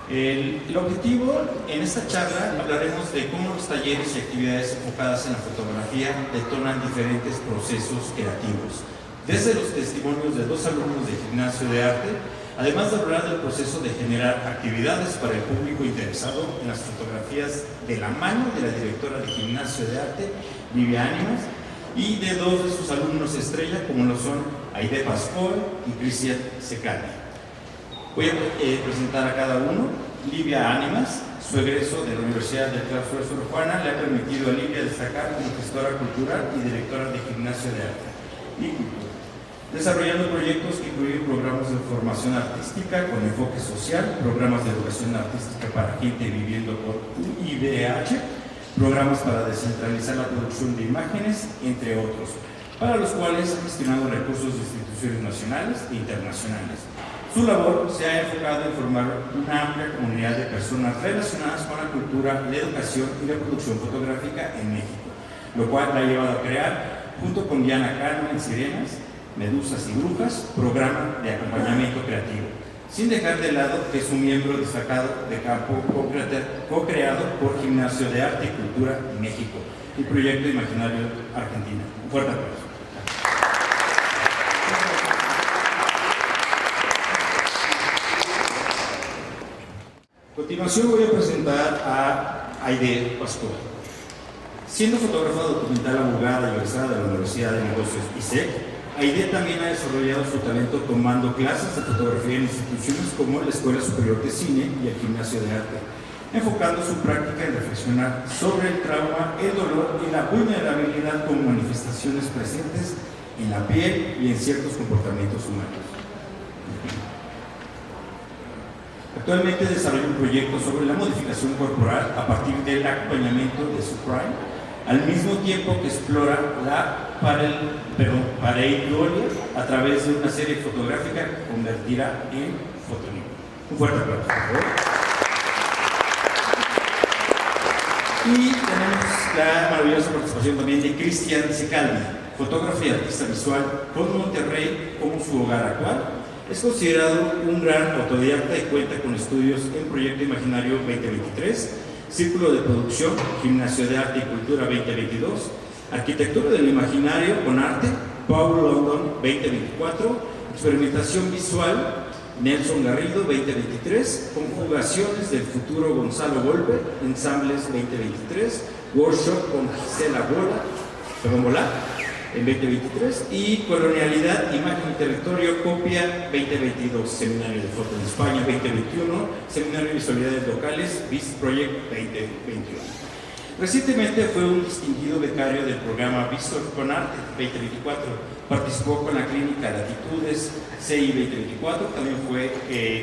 El objetivo en esta charla hablaremos de cómo los talleres y actividades enfocadas en la fotografía detonan diferentes procesos creativos, desde los testimonios de 2 alumnos de Gimnasio de Arte, además de hablar del proceso de generar actividades para el público interesado en las fotografías de la mano de la directora de Gimnasio de Arte, Livia Ánimas, y de 2 de sus alumnos estrella, como lo son Aide Pascual y Cristian Secani. Voy a presentar a cada uno. Livia Ánimas, su egreso de la Universidad del Claustro de Sor Juana le ha permitido a Livia destacar como gestora cultural y directora de Gimnasio de Arte y Cultura, desarrollando proyectos que incluyen programas de formación artística con enfoque social, programas de educación artística para gente viviendo por UIVH, programas para descentralizar la producción de imágenes, entre otros, para los cuales ha gestionado recursos de instituciones nacionales e internacionales. Su labor se ha enfocado en formar una amplia comunidad de personas relacionadas con la cultura, la educación y la producción fotográfica en México, lo cual la ha llevado a crear, junto con Diana Cano en Sirenas, Medusas y Brujas, programa de acompañamiento creativo, sin dejar de lado que es un miembro destacado de campo co-creado por Gimnasio de Arte y Cultura México y Proyecto Imaginario Argentina. Un fuerte aplauso. A continuación voy a presentar a Aide Pascual. Siendo fotógrafa documental, abogada y egresada de la Universidad de Negocios ISEC, Aide también ha desarrollado su talento tomando clases de fotografía en instituciones como la Escuela Superior de Cine y el Gimnasio de Arte, enfocando su práctica en reflexionar sobre el trauma, el dolor y la vulnerabilidad como manifestaciones presentes en la piel y en ciertos comportamientos humanos. Actualmente desarrolla un proyecto sobre la modificación corporal a partir del acompañamiento de su prime, al mismo tiempo que explora la pareidolia a través de una serie fotográfica que convertirá en fotonibro. Un fuerte aplauso, por favor. Y tenemos la maravillosa participación también de Cristian Secani, fotógrafo y artista visual con Monterrey como su hogar actual. Es considerado un gran autodidacta y cuenta con estudios en Proyecto Imaginario 2023, Círculo de Producción, Gimnasio de Arte y Cultura 2022, Arquitectura del Imaginario con Arte, Paul London 2024, Experimentación Visual, Nelson Garrido 2023, Conjugaciones del Futuro Gonzalo Golpe, Ensambles 2023, Workshop con Gisela Bola en 2023 y Colonialidad, Imagen y Territorio, Copia 2022, Seminario de Foto en España 2021, Seminario de Visualidades Locales, BIS Project 2021. Recientemente fue un distinguido becario del programa Vistor con Arte 2024, participó con la clínica Latitudes CI 2024, también fue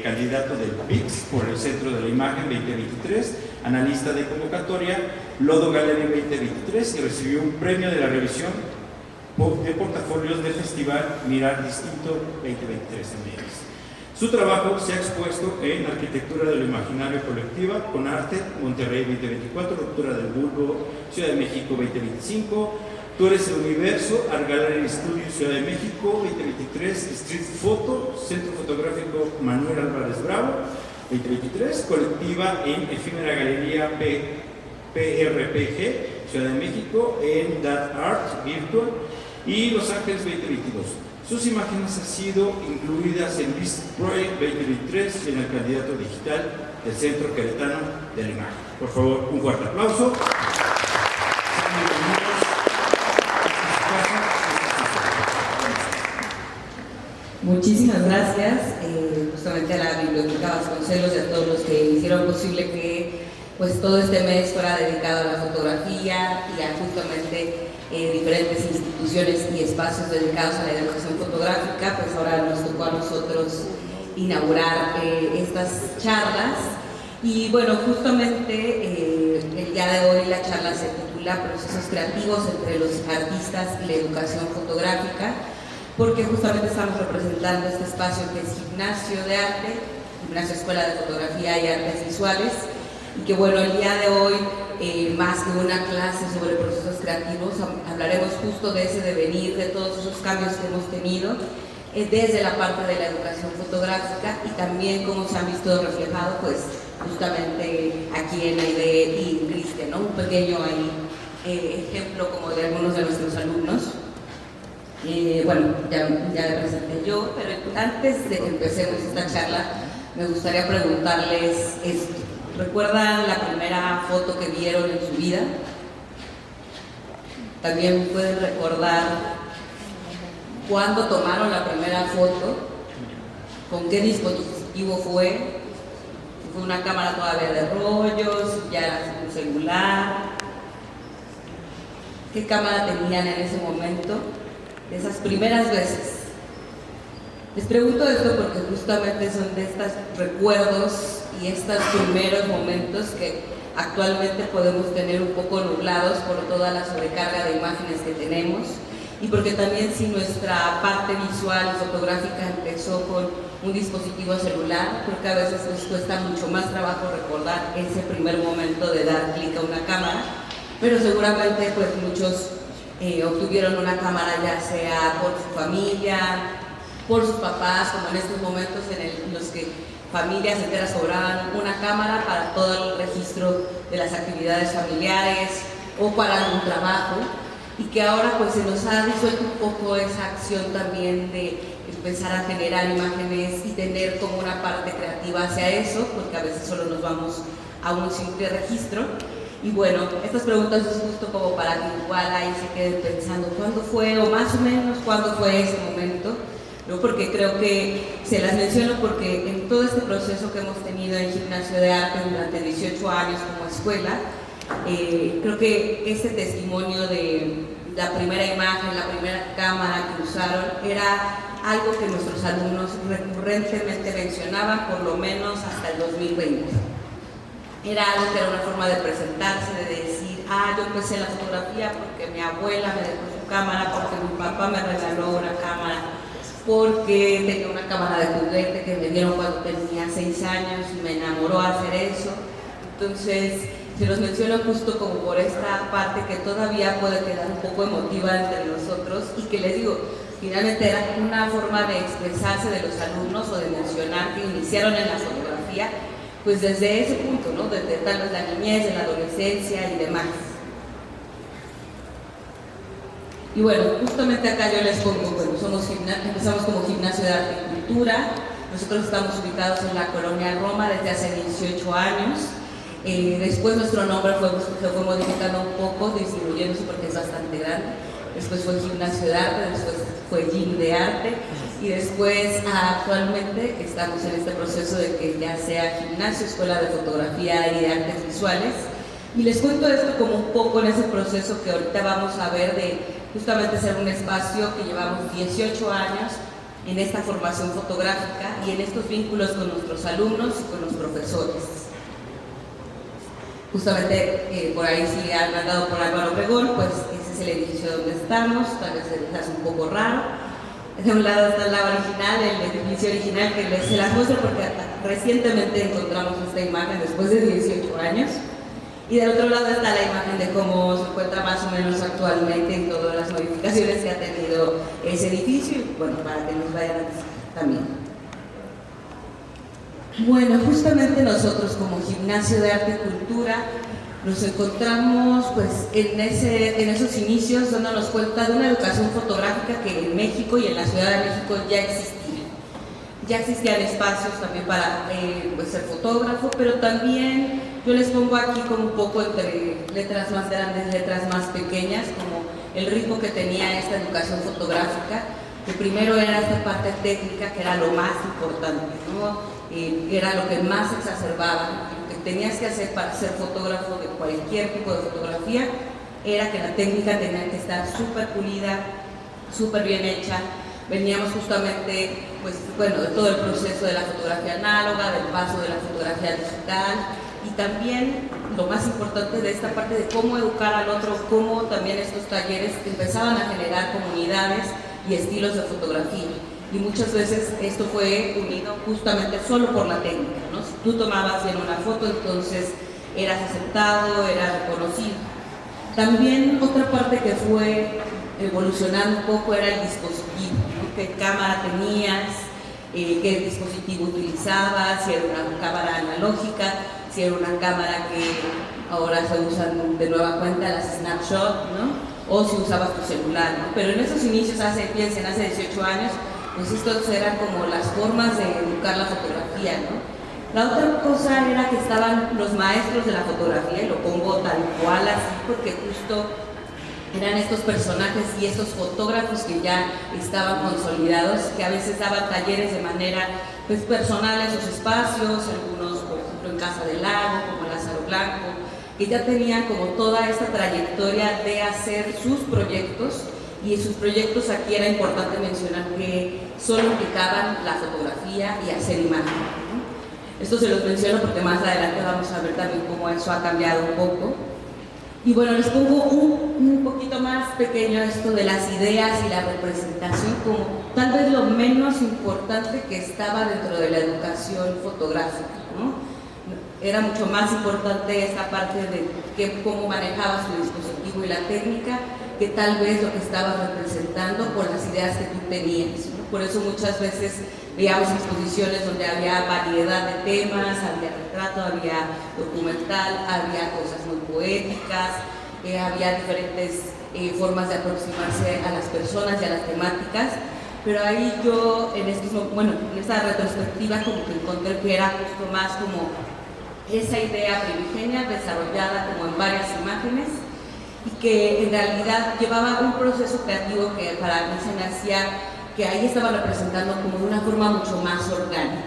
candidato del VIX por el Centro de la Imagen 2023, analista de convocatoria Lodo Gallery 2023 y recibió un premio de la revisión de portafolios del Festival Mirar Distinto 2023 en México. Su trabajo se ha expuesto en Arquitectura de lo Imaginario Colectiva con Arte, Monterrey 2024, Ruptura del Bulbo, Ciudad de México 2025, Tú eres el Universo, Art Gallery Studio, Ciudad de México 2023, Street Photo, Centro Fotográfico Manuel Álvarez Bravo 2023, Colectiva en Efímera Galería PRPG, Ciudad de México, en That Art Virtual y Los Ángeles 2022. Sus imágenes han sido incluidas en Beast Project 2023 y en el candidato digital del Centro Queretano de la Imagen. Por favor, un fuerte aplauso. Muchísimas gracias justamente a la Biblioteca Vasconcelos y a todos los que hicieron posible que pues, todo este mes fuera dedicado a la fotografía y a justamente diferentes instituciones y espacios dedicados a la educación fotográfica. Pues ahora nos tocó a nosotros inaugurar estas charlas y bueno, justamente el día de hoy la charla se titula Procesos creativos entre los artistas y la educación fotográfica, porque justamente estamos representando este espacio que es Gimnasio de Arte, Gimnasio Escuela de Fotografía y Artes Visuales, y que bueno, el día de hoy, más que una clase sobre procesos creativos, hablaremos justo de ese devenir, de todos esos cambios que hemos tenido desde la parte de la educación fotográfica y también cómo se han visto reflejados pues, justamente aquí en Aide y Cristian, ¿no? Un pequeño ahí, ejemplo como de algunos de nuestros alumnos. Bueno, ya me presenté yo, pero antes de que empecemos esta charla, me gustaría preguntarles esto. ¿Recuerdan la primera foto que vieron en su vida? También pueden recordar cuándo tomaron la primera foto, con qué dispositivo fue, si fue una cámara todavía de rollos, ya era un celular, qué cámara tenían en ese momento, de esas primeras veces. Les pregunto esto porque justamente son de estos recuerdos y estos primeros momentos que actualmente podemos tener un poco nublados por toda la sobrecarga de imágenes que tenemos, y porque también si nuestra parte visual y fotográfica empezó con un dispositivo celular, creo que a veces nos cuesta mucho más trabajo recordar ese primer momento de dar clic a una cámara, pero seguramente pues muchos obtuvieron una cámara ya sea por su familia, por sus papás, como en estos momentos en los que familias enteras cobraban una cámara para todo el registro de las actividades familiares o para algún trabajo, y que ahora pues se nos ha disuelto un poco esa acción también de empezar a generar imágenes y tener como una parte creativa hacia eso, porque a veces solo nos vamos a un simple registro. Y bueno, estas preguntas es justo como para que igual ahí se queden pensando cuándo fue, o más o menos cuándo fue ese momento, ¿no? Porque creo que se las menciono porque en todo este proceso que hemos tenido en Gimnasio de Arte durante 18 años como escuela, creo que este testimonio de la primera imagen, la primera cámara que usaron, era algo que nuestros alumnos recurrentemente mencionaban, por lo menos hasta el 2020. Era algo que era una forma de presentarse, de decir, yo empecé la fotografía porque mi abuela me dejó su cámara, porque mi papá me regaló una cámara, porque tenía una cámara de juguete que me dieron cuando tenía 6 años y me enamoró hacer eso. Entonces, se los menciono justo como por esta parte que todavía puede quedar un poco emotiva entre nosotros, y que les digo, finalmente era una forma de expresarse de los alumnos o de mencionar que iniciaron en la fotografía, pues desde ese punto, ¿no? Desde tal vez la niñez, de la adolescencia y demás. Y bueno, justamente acá yo les pongo, bueno, empezamos como Gimnasio de Arte y Cultura. Nosotros estamos ubicados en la colonia Roma desde hace 18 años. Después nuestro nombre se fue modificando un poco, distribuyéndose porque es bastante grande. Después fue Gimnasio de Arte, después fue Gym de Arte, y después actualmente estamos en este proceso de que ya sea Gimnasio, Escuela de Fotografía y de Artes Visuales. Y les cuento esto como un poco en ese proceso que ahorita vamos a ver de justamente ser un espacio que llevamos 18 años en esta formación fotográfica y en estos vínculos con nuestros alumnos y con los profesores. Justamente por ahí si han andado por Álvaro Obregón, pues ese es el edificio donde estamos, tal vez se les hace un poco raro. De un lado está la original, el edificio original, que se las muestro porque recientemente encontramos esta imagen después de 18 años. Y del otro lado está la imagen de cómo se encuentra más o menos actualmente en todas las modificaciones que ha tenido ese edificio, y bueno, para que nos vayan a visitar también. Bueno, justamente nosotros como Gimnasio de Arte y Cultura nos encontramos pues en esos inicios dándonos cuenta de una educación fotográfica que en México y en la Ciudad de México ya existía. Ya existían espacios también para pues, ser fotógrafo, pero también yo les pongo aquí como un poco entre letras más grandes, letras más pequeñas, como el ritmo que tenía esta educación fotográfica, que primero era esta parte técnica que era lo más importante, ¿no? Era lo que más exacerbaba. Lo que tenías que hacer para ser fotógrafo de cualquier tipo de fotografía era que la técnica tenía que estar súper pulida, súper bien hecha. Veníamos justamente, pues, bueno, de todo el proceso de la fotografía análoga, del paso de la fotografía digital, y también lo más importante de esta parte de cómo educar al otro, cómo también estos talleres empezaban a generar comunidades y estilos de fotografía. Y muchas veces esto fue unido justamente solo por la técnica, ¿no? Si tú tomabas bien una foto, entonces eras aceptado, eras reconocido. También otra parte que fue evolucionando un poco era el dispositivo, ¿no? ¿Qué cámara tenías? qué dispositivo utilizaba, si era una cámara analógica, si era una cámara que ahora se usan de nueva cuenta, las snapshot, ¿no? O si usabas tu celular, ¿no? Pero en esos inicios, piensen, hace 18 años, pues estos eran como las formas de educar la fotografía, ¿no? La otra cosa era que estaban los maestros de la fotografía, y lo pongo tal cual así, porque justo eran estos personajes y estos fotógrafos que ya estaban consolidados, que a veces daban talleres de manera pues, personal en sus espacios, algunos, por ejemplo, en Casa del Lago, como Lázaro Blanco, que ya tenían como toda esta trayectoria de hacer sus proyectos, y sus proyectos aquí era importante mencionar que solo implicaban la fotografía y hacer imagen, ¿no? Esto se los menciono porque más adelante vamos a ver también cómo eso ha cambiado un poco. Y bueno, les pongo un poquito más pequeño esto de las ideas y la representación como tal vez lo menos importante que estaba dentro de la educación fotográfica, ¿no? Era mucho más importante esta parte de cómo manejabas tu dispositivo y la técnica, que tal vez lo que estabas representando por las ideas que tú tenías, ¿no? Por eso muchas veces veíamos exposiciones donde había variedad de temas, había retrato, había documental, había cosas muy poéticas, había diferentes formas de aproximarse a las personas y a las temáticas, pero ahí yo en esta retrospectiva como que encontré que era justo más como esa idea primigenia desarrollada como en varias imágenes, y que en realidad llevaba un proceso creativo que para mí se me hacía que ahí estaba representando como de una forma mucho más orgánica.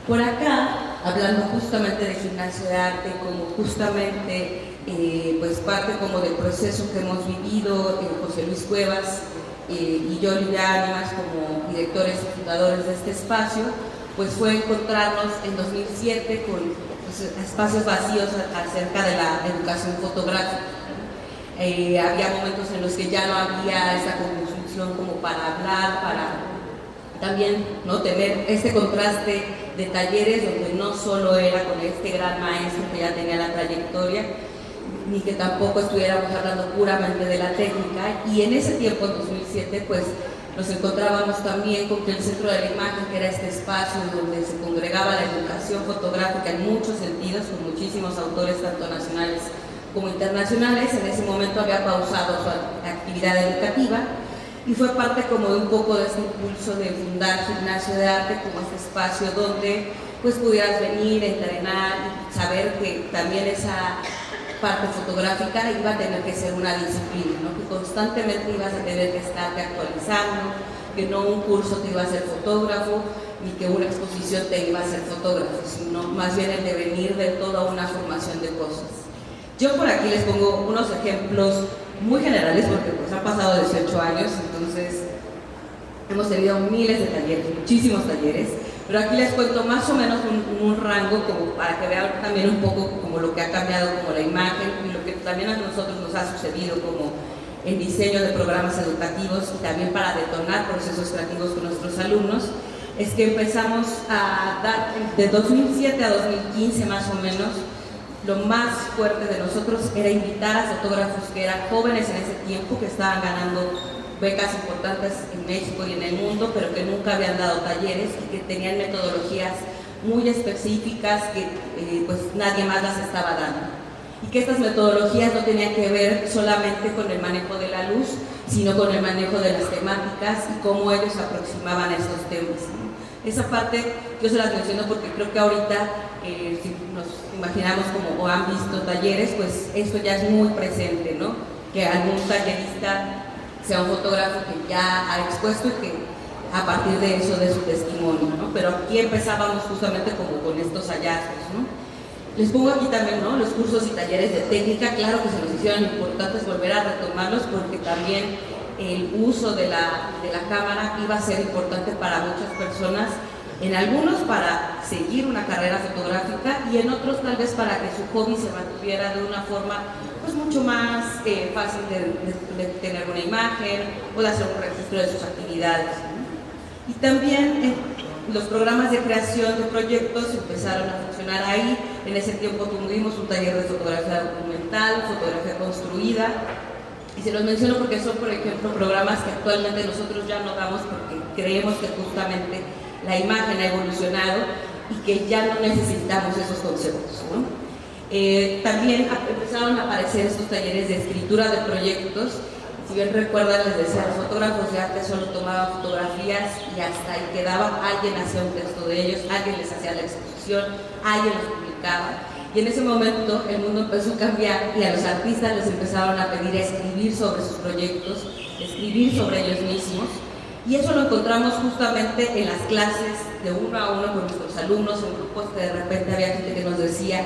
Por acá, hablando justamente de Gimnasio de Arte, como justamente pues parte como del proceso que hemos vivido, José Luis Cuevas y yo, Lidia Ánimas, como directores y fundadores de este espacio, pues fue encontrarnos en 2007 con espacios vacíos acerca de la educación fotográfica. Había momentos en los que ya no había esa construcción como para hablar, para también, ¿no?, tener este contraste de talleres donde no solo era con este gran maestro que ya tenía la trayectoria, ni que tampoco estuviéramos hablando puramente de la técnica. Y en ese tiempo, en 2007, pues nos encontrábamos también con que el Centro de la Imagen, que era este espacio donde se congregaba la educación fotográfica en muchos sentidos, con muchísimos autores, tanto nacionales como internacionales, en ese momento había pausado su actividad educativa, y fue parte como de un poco de este impulso de fundar Gimnasio de Arte como este espacio donde pues pudieras venir, entrenar y saber que también esa parte fotográfica iba a tener que ser una disciplina, ¿no? Que constantemente ibas a tener que estarte actualizando, que no un curso te iba a hacer fotógrafo, ni que una exposición te iba a hacer fotógrafo, sino más bien el devenir de toda una formación de cosas. Yo por aquí les pongo unos ejemplos muy generales porque pues han pasado 18 años, entonces hemos tenido miles de talleres, muchísimos talleres, pero aquí les cuento más o menos un rango como para que vean también un poco como lo que ha cambiado como la imagen y lo que también a nosotros nos ha sucedido como en diseño de programas educativos y también para detonar procesos creativos con nuestros alumnos. Es que empezamos a dar de 2007 a 2015 más o menos. Lo más fuerte de nosotros era invitar a fotógrafos que eran jóvenes en ese tiempo, que estaban ganando becas importantes en México y en el mundo, pero que nunca habían dado talleres y que tenían metodologías muy específicas que pues nadie más las estaba dando. Y que estas metodologías no tenían que ver solamente con el manejo de la luz, sino con el manejo de las temáticas y cómo ellos aproximaban a estos temas. Esa parte yo se las menciono porque creo que ahorita, si nos imaginamos como o han visto talleres, pues esto ya es muy presente, ¿no? Que algún tallerista sea un fotógrafo que ya ha expuesto y que a partir de eso de su testimonio, ¿no? Pero aquí empezábamos justamente como con estos hallazgos, ¿no? Les pongo aquí también, ¿no?, los cursos y talleres de técnica. Claro que se nos hicieron importantes volver a retomarlos porque también el uso de la cámara iba a ser importante para muchas personas, en algunos para seguir una carrera fotográfica y en otros tal vez para que su hobby se mantuviera de una forma pues mucho más fácil de tener una imagen o de hacer un registro de sus actividades, ¿no? Y también los programas de creación de proyectos empezaron a funcionar ahí. En ese tiempo tuvimos un taller de fotografía documental, fotografía construida, Y se los menciono porque son, por ejemplo, programas que actualmente nosotros ya no damos porque creemos que justamente la imagen ha evolucionado y que ya no necesitamos esos conceptos, ¿no? También empezaron a aparecer estos talleres de escritura de proyectos. Si bien recuerdan, les decía, los fotógrafos de arte solo tomaban fotografías y hasta ahí quedaba, alguien hacía un texto de ellos, alguien les hacía la exposición, alguien los publicaba. Y en ese momento el mundo empezó a cambiar y a los artistas les empezaron a pedir escribir sobre sus proyectos, escribir sobre ellos mismos. Y eso lo encontramos justamente en las clases de uno a uno con nuestros alumnos, en grupos que de repente había gente que nos decía: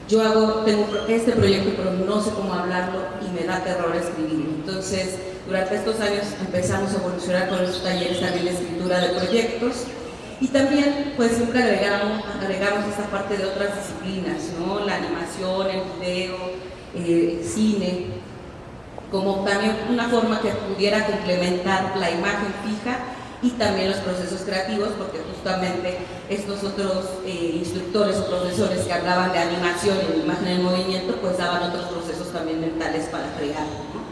tengo este proyecto pero no sé cómo hablarlo y me da terror escribirlo. Entonces, durante estos años empezamos a evolucionar con los talleres también de escritura de proyectos. Y también, pues siempre agregamos esta parte de otras disciplinas, ¿no? La animación, el video, cine, como también una forma que pudiera complementar la imagen fija y también los procesos creativos, porque justamente estos otros instructores o profesores que hablaban de animación y de imagen en movimiento, pues daban otros procesos también mentales para crear, ¿no?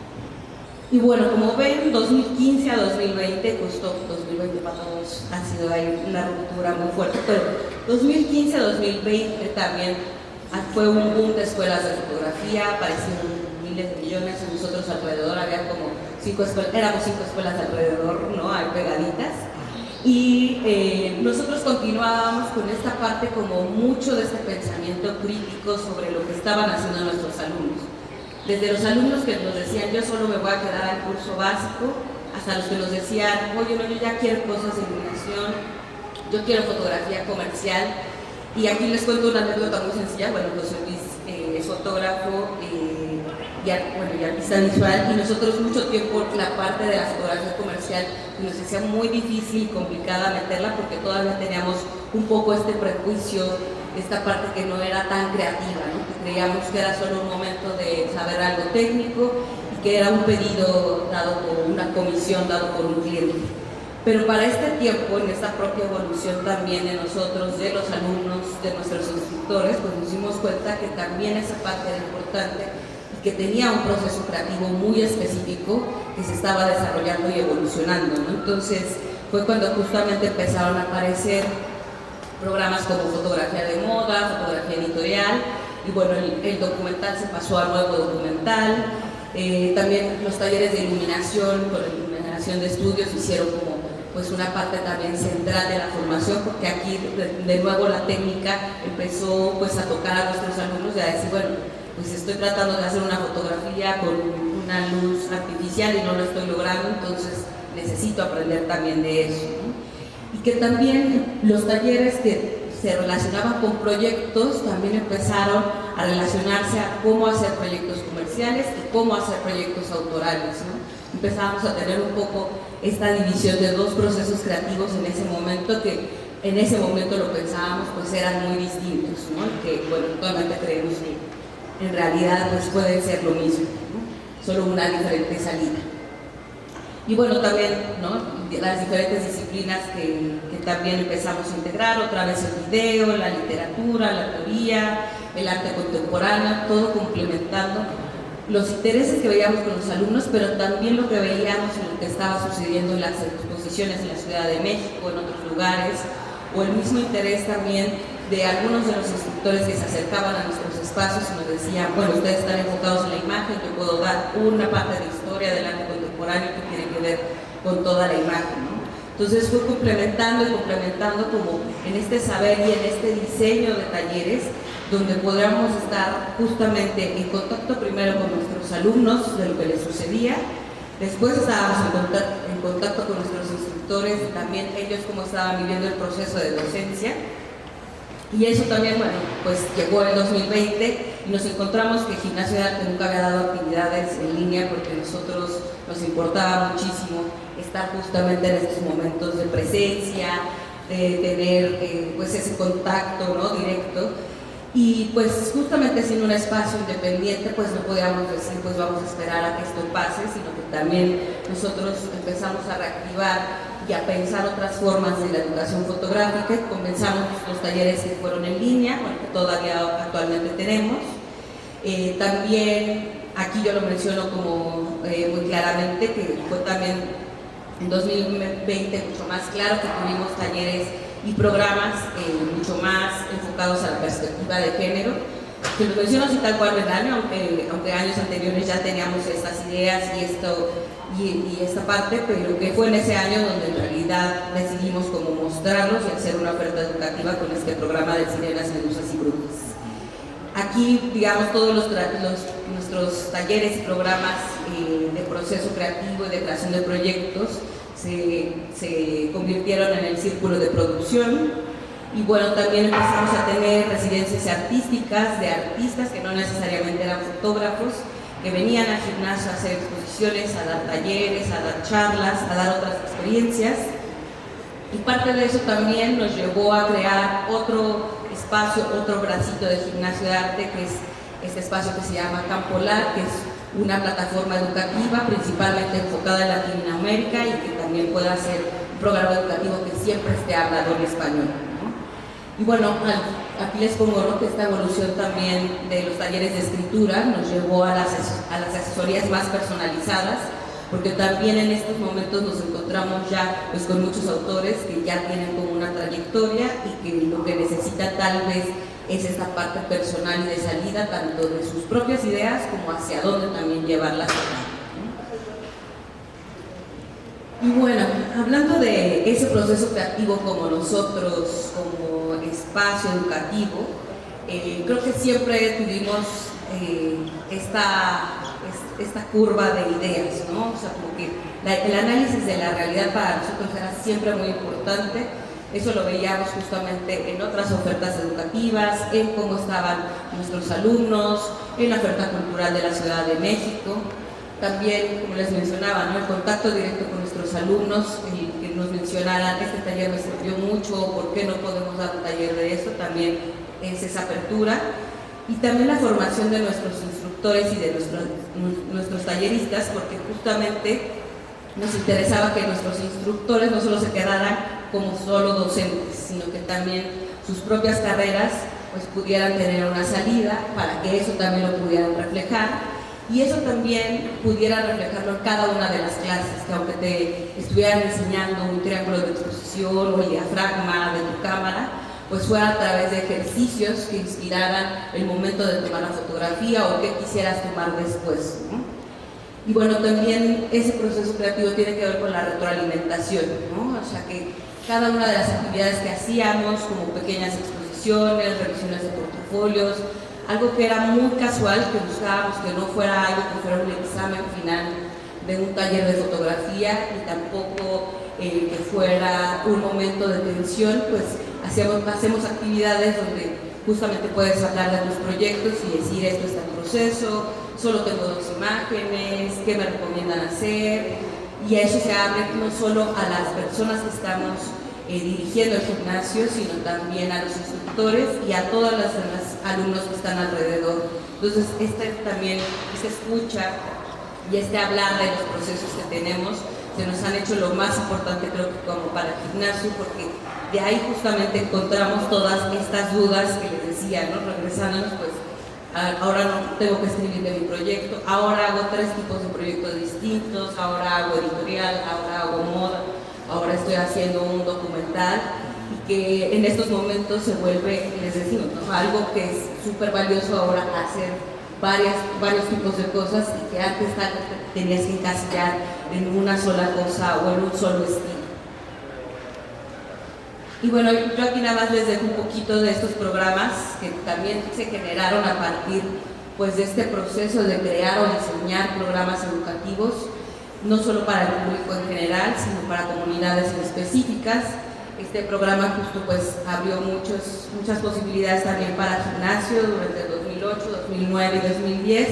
Y bueno, como ven, 2015 a 2020, justo 2020 para todos ha sido ahí una ruptura muy fuerte, pero 2015 a 2020 también fue un boom de escuelas de fotografía, aparecieron miles de millones, nosotros alrededor había como 5 escuelas, éramos 5 escuelas alrededor, ¿no? Ahí pegaditas. Y nosotros continuábamos con esta parte como mucho de este pensamiento crítico sobre lo que estaban haciendo nuestros alumnos. Desde los alumnos que nos decían: yo solo me voy a quedar al curso básico, hasta los que nos decían: oye, no, yo ya quiero cosas de iluminación, yo quiero fotografía comercial. Y aquí les cuento una anécdota muy sencilla. Bueno, José Luis es fotógrafo y artista visual, y nosotros mucho tiempo la parte de la fotografía comercial nos hacía muy difícil y complicada meterla porque todavía teníamos un poco este prejuicio, esta parte que no era tan creativa, ¿no? Que creíamos que era solo un momento de saber algo técnico y que era un pedido dado por una comisión, dado por un cliente. Pero para este tiempo, en esta propia evolución también de nosotros, de los alumnos, de nuestros instructores, pues nos dimos cuenta que también esa parte era importante y que tenía un proceso creativo muy específico que se estaba desarrollando y evolucionando, ¿no? Entonces fue cuando justamente empezaron a aparecer programas como fotografía de moda, fotografía editorial, y bueno, el documental se pasó a nuevo documental. También los talleres de iluminación, con la iluminación de estudios, hicieron como pues una parte también central de la formación, porque aquí de nuevo la técnica empezó pues a tocar a nuestros alumnos y a decir: bueno, pues estoy tratando de hacer una fotografía con una luz artificial y no lo estoy logrando, entonces necesito aprender también de eso, ¿no? Y que también los talleres que se relacionaban con proyectos también empezaron a relacionarse a cómo hacer proyectos comerciales y cómo hacer proyectos autorales, ¿no? Empezamos a tener un poco esta división de dos procesos creativos en ese momento, que en ese momento lo pensábamos pues eran muy distintos, ¿no? Que bueno, actualmente creemos que en realidad pues pueden ser lo mismo, ¿no? Solo una diferente salida. Y bueno, también, ¿no?, las diferentes disciplinas que también empezamos a integrar, otra vez el video, la literatura, la teoría, el arte contemporáneo, todo complementando los intereses que veíamos con los alumnos, pero también lo que veíamos en lo que estaba sucediendo en las exposiciones en la Ciudad de México, en otros lugares, o el mismo interés también de algunos de los instructores que se acercaban a nuestros espacios y nos decían: bueno, ustedes están enfocados en la imagen, yo puedo dar una parte de historia del arte contemporáneo que tiene que ver con toda la imagen, ¿no? Entonces fue complementando y complementando como en este saber y en este diseño de talleres, donde podamos estar justamente en contacto primero con nuestros alumnos de lo que les sucedía, después estábamos en contacto con nuestros instructores, también ellos cómo estaban viviendo el proceso de docencia. Y eso también, bueno, pues llegó en 2020 y nos encontramos que Gimnasio de Arte nunca había dado actividades en línea, porque a nosotros nos importaba muchísimo estar justamente en estos momentos de presencia, de tener pues ese contacto, ¿no?, directo. Y pues justamente sin un espacio independiente pues no podíamos decir pues vamos a esperar a que esto pase, sino que también nosotros empezamos a reactivar y a pensar otras formas de la educación fotográfica. Comenzamos los talleres que fueron en línea, bueno, que todavía actualmente tenemos. También aquí yo lo menciono como muy claramente, que fue también en 2020 mucho más claro, que tuvimos talleres y programas mucho más enfocados a la perspectiva de género, que lo menciono así tal cual, ¿verdad? Aunque años anteriores ya teníamos estas ideas y esta parte, pero que fue en ese año donde en realidad decidimos como mostrarlos y hacer una oferta educativa con este programa de Sirenas, Medusas y Brujas. Aquí, digamos, todos nuestros talleres y programas de proceso creativo y de creación de proyectos se convirtieron en el círculo de producción. Y bueno, también empezamos a tener residencias artísticas de artistas que no necesariamente eran fotógrafos, que venían al gimnasio a hacer exposiciones, a dar talleres, a dar charlas, a dar otras experiencias. Y parte de eso también nos llevó a crear otro espacio, otro bracito de gimnasio de arte, que es este espacio que se llama Campolar, que es una plataforma educativa principalmente enfocada en Latinoamérica y que también pueda ser un programa educativo que siempre esté hablado en español, ¿no? Y bueno, aquí les pongo, ¿no?, que esta evolución también de los talleres de escritura nos llevó a las asesorías más personalizadas, porque también en estos momentos nos encontramos ya pues con muchos autores que ya tienen como una trayectoria y que lo que necesitan tal vez es esta parte personal y de salida, tanto de sus propias ideas como hacia dónde también llevarlas a cabo, ¿no? Y bueno, hablando de ese proceso creativo como nosotros, como espacio educativo, creo que siempre tuvimos esta curva de ideas, ¿no? O sea, como que el análisis de la realidad para nosotros era siempre muy importante. Eso lo veíamos justamente en otras ofertas educativas, en cómo estaban nuestros alumnos, en la oferta cultural de la Ciudad de México. También, como les mencionaba, ¿no?, el contacto directo con nuestros alumnos, que nos mencionaran, este taller me sirvió mucho, ¿por qué no podemos dar un taller de esto? También es esa apertura. Y también la formación de nuestros instructores y de nuestros talleristas, porque justamente nos interesaba que nuestros instructores no solo se quedaran como solo docentes, sino que también sus propias carreras pues pudieran tener una salida para que eso también lo pudieran reflejar y eso también pudiera reflejarlo en cada una de las clases, que aunque te estuvieran enseñando un triángulo de exposición o el diafragma de tu cámara, pues fuera a través de ejercicios que inspiraran el momento de tomar la fotografía o qué quisieras tomar después, ¿no? Y bueno, también ese proceso creativo tiene que ver con la retroalimentación, ¿no? O sea que cada una de las actividades que hacíamos, como pequeñas exposiciones, revisiones de portafolios, algo que era muy casual, que buscábamos que no fuera algo que fuera un examen final de un taller de fotografía, y tampoco que fuera un momento de tensión, pues hacemos actividades donde justamente puedes hablar de tus proyectos y decir esto está en proceso, solo tengo 2 imágenes, ¿qué me recomiendan hacer? Y a eso se abre no solo a las personas que estamos dirigiendo el gimnasio, sino también a los instructores y a todos los alumnos que están alrededor. Entonces, también esta escucha y hablar de los procesos que tenemos se nos han hecho lo más importante, creo que como para el gimnasio, porque de ahí justamente encontramos todas estas dudas que les decía, ¿no? Regresándonos, pues ahora no tengo que escribir de mi proyecto, ahora hago 3 tipos de proyectos distintos, ahora hago editorial, ahora hago moda, ahora estoy haciendo un documental, y que en estos momentos se vuelve, les decimos, ¿no?, algo que es súper valioso ahora, hacer varios tipos de cosas, y que antes tenías que encasillar en una sola cosa o en un solo estilo. Y bueno, yo aquí nada más les dejo un poquito de estos programas que también se generaron a partir pues de este proceso de crear o diseñar programas educativos, no solo para el público en general, sino para comunidades específicas. Este programa justo pues abrió muchas posibilidades también para el gimnasio durante el 2008, 2009 y 2010,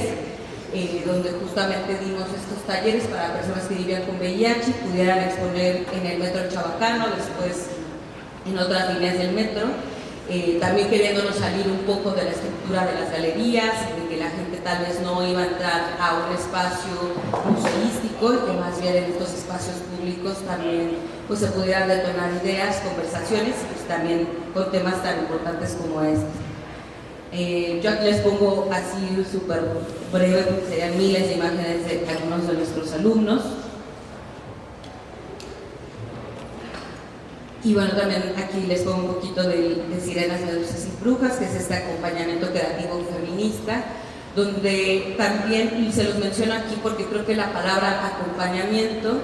donde justamente dimos estos talleres para personas que vivían con VIH, pudieran exponer en el metro Chabacano, después en otras líneas del metro, también queriéndonos salir un poco de la estructura de las galerías, de que la gente tal vez no iba a entrar a un espacio museístico, y que más bien en estos espacios públicos también pues, se pudieran detonar ideas, conversaciones, pues también con temas tan importantes como este. Yo aquí les pongo así súper breve, porque serían miles de imágenes de algunos de nuestros alumnos. Y bueno, también aquí les pongo un poquito de Sirenas, Medusas y Brujas, que es este acompañamiento creativo feminista, donde también, y se los menciono aquí porque creo que la palabra acompañamiento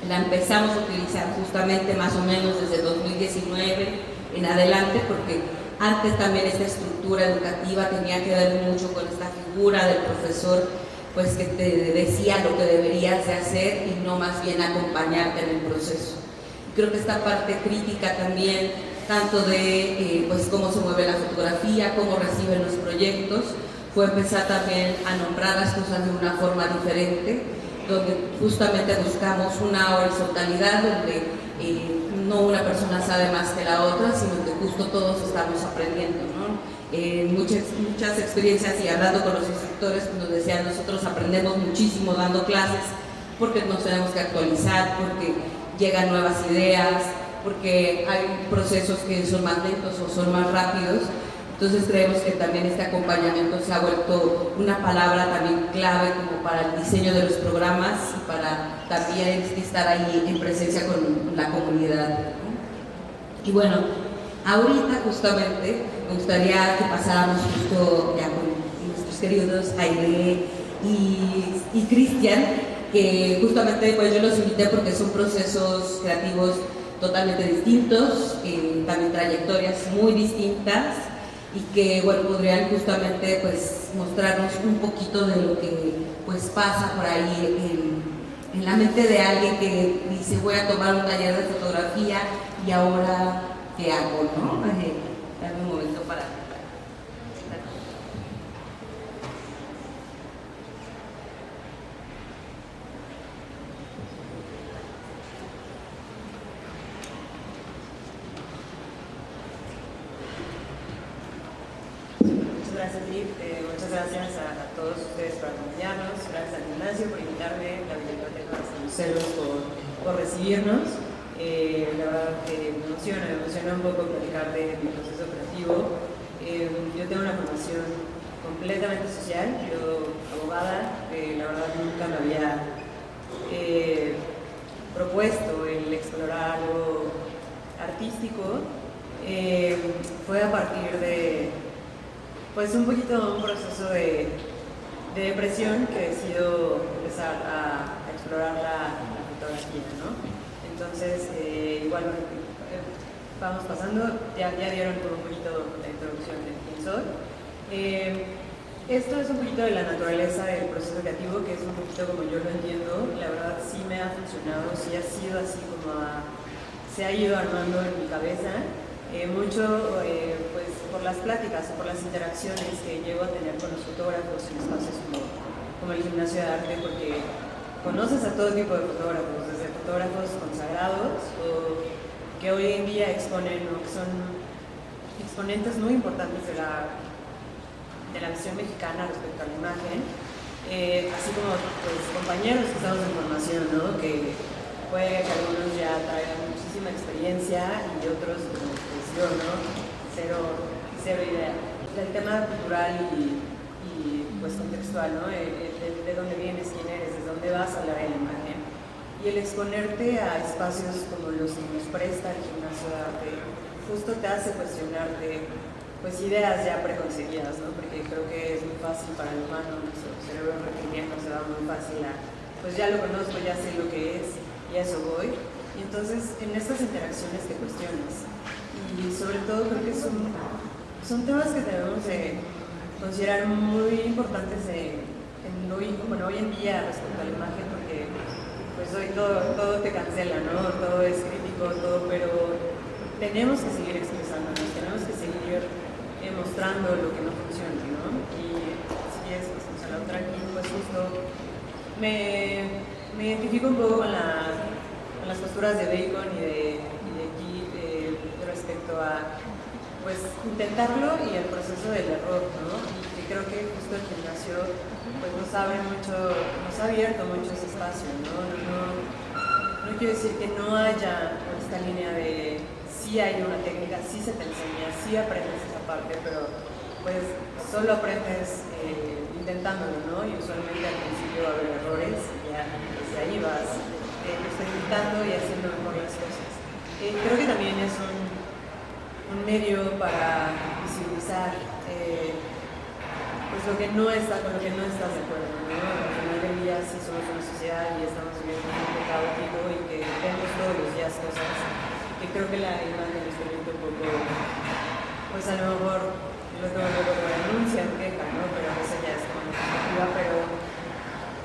la empezamos a utilizar justamente más o menos desde 2019 en adelante, porque antes también esta estructura educativa tenía que ver mucho con esta figura del profesor, pues que te decía lo que deberías de hacer y no más bien acompañarte en el proceso. Creo que esta parte crítica también, tanto de pues cómo se mueve la fotografía, cómo reciben los proyectos, fue empezar también a nombrar las cosas de una forma diferente, donde justamente buscamos una horizontalidad, donde no una persona sabe más que la otra, sino que justo todos estamos aprendiendo, ¿no? Muchas experiencias y hablando con los instructores nos decían, nosotros aprendemos muchísimo dando clases, porque nos tenemos que actualizar, porque llegan nuevas ideas, porque hay procesos que son más lentos o son más rápidos. Entonces creemos que también este acompañamiento se ha vuelto una palabra también clave como para el diseño de los programas y para también estar ahí en presencia con la comunidad, ¿no? Y bueno, ahorita justamente me gustaría que pasáramos justo ya con nuestros queridos Aide y Cristian, que justamente pues yo los invité porque son procesos creativos totalmente distintos, también trayectorias muy distintas, y que bueno, podrían justamente pues mostrarnos un poquito de lo que pues pasa por ahí en la mente de alguien que dice voy a tomar un taller de fotografía y ahora ¿qué hago? ¿No? Dame un momento para... Muchas gracias a todos ustedes por acompañarnos, gracias al gimnasio por invitarme, la Biblioteca de San Celos por recibirnos. La verdad me emociona un poco platicar de mi proceso creativo. Yo tengo una formación completamente social, yo abogada, la verdad nunca me había propuesto el explorar algo artístico. Fue a partir de pues un poquito un proceso de depresión que decido empezar a explorar la fotografía, ¿no? Entonces, igual vamos pasando, ya dieron por un poquito la introducción de quién soy. Esto es un poquito de la naturaleza del proceso creativo, que es un poquito como yo lo entiendo. La verdad sí me ha funcionado, sí ha sido así como se ha ido armando en mi cabeza. Mucho pues por las pláticas o por las interacciones que llego a tener con los fotógrafos en espacios como el gimnasio de arte, porque conoces a todo tipo de fotógrafos, desde fotógrafos consagrados o que hoy en día exponen o que son exponentes muy importantes de la visión mexicana respecto a la imagen, así como pues, compañeros que estamos en formación, ¿no? Que puede que algunos ya traigan muchísima experiencia y otros como pues yo, ¿no? Cero idea. El tema cultural y pues contextual, ¿no? De dónde vienes, quién eres, desde dónde vas a hablar de la imagen. Y el exponerte a espacios como los que nos presta el gimnasio de arte, justo te hace cuestionarte pues ideas ya preconcebidas, ¿no? Porque creo que es muy fácil para el humano, nuestro cerebro reptiliano se va muy fácil a, pues ya lo conozco, ya sé lo que es, y a eso voy. Y entonces en estas interacciones te cuestionas. Y sobre todo creo que son temas que debemos de considerar muy importantes hoy en día respecto a la imagen, porque pues hoy todo te cancela, ¿no? Todo es crítico, todo, pero tenemos que seguir expresándonos, tenemos que seguir mostrando lo que no funciona, ¿no? Y si es pues, a la otra aquí, pues justo me identifico un poco con las posturas de Bacon y de Keith respecto a pues intentarlo y el proceso del error, ¿no? Y creo que justo el gimnasio pues nos ha abierto mucho ese espacio, ¿no? No quiero decir que no haya esta línea de sí hay una técnica, sí se te enseña, sí aprendes esa parte, pero pues solo aprendes intentándolo, ¿no? Y usualmente al principio va a haber errores y ya desde ahí vas experimentando y haciendo mejor las cosas. Creo que también es un medio para visibilizar pues lo que no está, con lo que no estás de acuerdo, ¿no? Al final del día sí somos una sociedad y estamos viviendo un mundo caótico y que vemos todos los días cosas que creo que la imagen nos permite un poco, pues a lo mejor luego denuncia o queja, ¿no? Pero eso ya es como una perspectiva,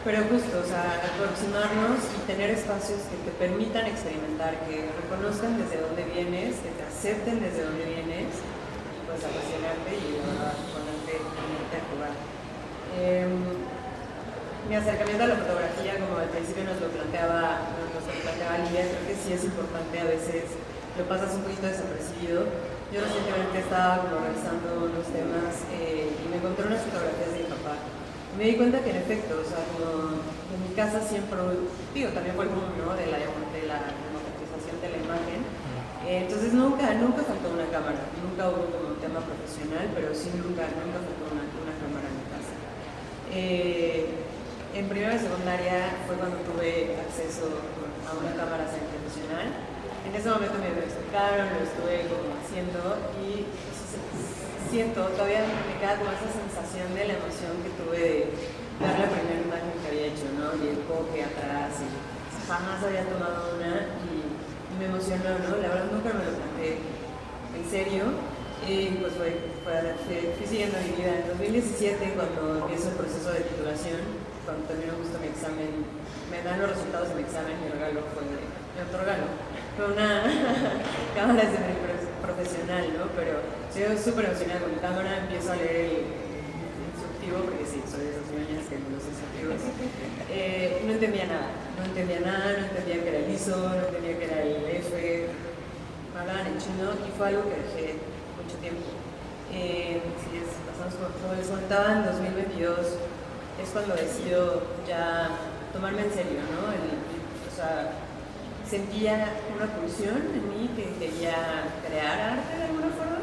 pero justo, o sea, aproximarnos y tener espacios que te permitan experimentar, que reconozcan desde dónde vienes, que te acepten desde dónde vienes, y pues apasionarte y ponerte a jugar. Mi acercamiento a la fotografía, como al principio nos lo planteaba Lidia, creo que sí es importante, a veces lo pasas un poquito desapercibido. Yo recientemente estaba como revisando unos temas y me encontré unas fotografías de mi papá. Me di cuenta que en efecto, o sea, como en mi casa siempre, digo, también fue el boom, ¿no? de la democratización de la imagen. Entonces nunca faltó una cámara, nunca hubo como un tema profesional, pero sí nunca faltó una cámara en mi casa. En primera y secundaria fue cuando tuve acceso a una cámara semiprofesional. En ese momento me explicaron, lo estuve como haciendo y siento, todavía me queda como esa sensación de la emoción que tuve de ver la primera imagen que había hecho, ¿no? Y el coque atrás, y jamás había tomado una y me emocionó, ¿no? La verdad nunca me lo planteé en serio y pues fui siguiendo mi vida. En 2017, cuando empiezo el proceso de titulación, cuando termino justo mi examen, me dan los resultados de mi examen, mi otro regalo fue una cámara profesional, ¿no? Pero estoy súper emocionada con mi cámara, empiezo a leer el instructivo, porque sí, soy de esas niñas que los instructivos. No entendía nada, no entendía que era el ISO, no entendía que era el F, me hablaban en chino y fue algo que dejé mucho tiempo. Pasamos como les comentaba, en 2022 es cuando decido ya tomarme en serio, ¿no? O sea, sentía una pulsión en mí que quería crear arte de alguna forma.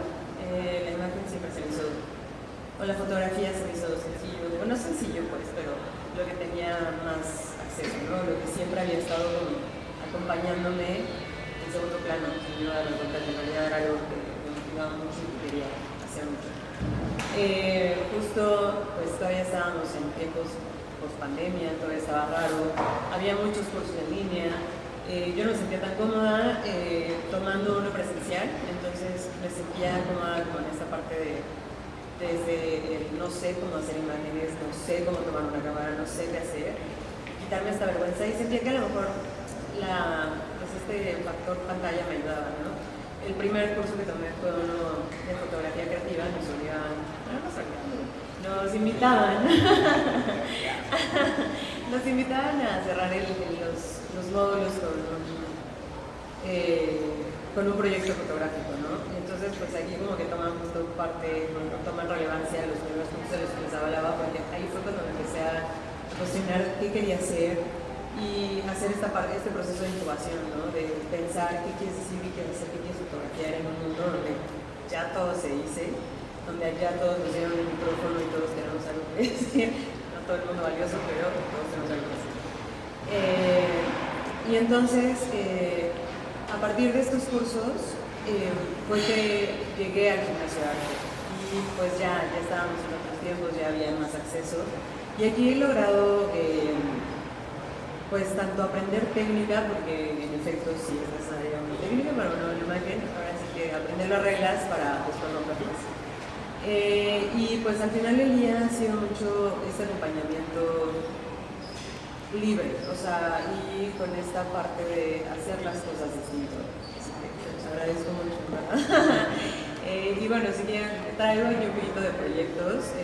La imagen siempre se me hizo, o la fotografía se me hizo sencillo, bueno, no sencillo pues, pero lo que tenía más acceso, ¿no? Lo que siempre había estado acompañándome en segundo plano. Yo me iba a dar cuenta que en realidad era algo que me motivaba mucho y que quería hacer mucho. Justo, pues todavía estábamos en tiempos post-pandemia, todavía estaba raro, había muchos cursos en línea. Yo no me sentía tan cómoda tomando uno presencial, entonces me sentía cómoda con esta parte desde el no sé cómo hacer imágenes, no sé cómo tomar una cámara, no sé qué hacer, quitarme esta vergüenza y sentía que a lo mejor este factor pantalla me ayudaba, ¿no? El primer curso que tomé fue uno de fotografía creativa, nos invitaban a cerrar los módulos con un proyecto fotográfico, ¿no? Y entonces, pues aquí como que toman relevancia los primeros puntos de los que les hablaba, porque ahí fue cuando me empecé a cuestionar qué quería hacer y hacer este proceso de incubación, ¿no? De pensar qué quieres decir, qué quieres hacer, qué quieres fotografiar en un mundo donde ya todo se dice, donde ya todos nos dieron el micrófono y todos tenemos algo que decir, no todo el mundo valioso, pero todos tenemos algo que decir. Y entonces, a partir de estos cursos, fue que llegué al gimnasio de arte y pues ya estábamos en otros tiempos, ya había más acceso y aquí he logrado pues tanto aprender técnica, porque en efecto sí es necesaria una técnica para una imagen, ahora sí que aprender las reglas para después romperlas. Y pues al final del día ha sido mucho este acompañamiento libre, o sea, y con esta parte de hacer las cosas distintas. Así que les agradezco mucho, ¿verdad? Y bueno, si quieren, traigo aquí un poquito de proyectos.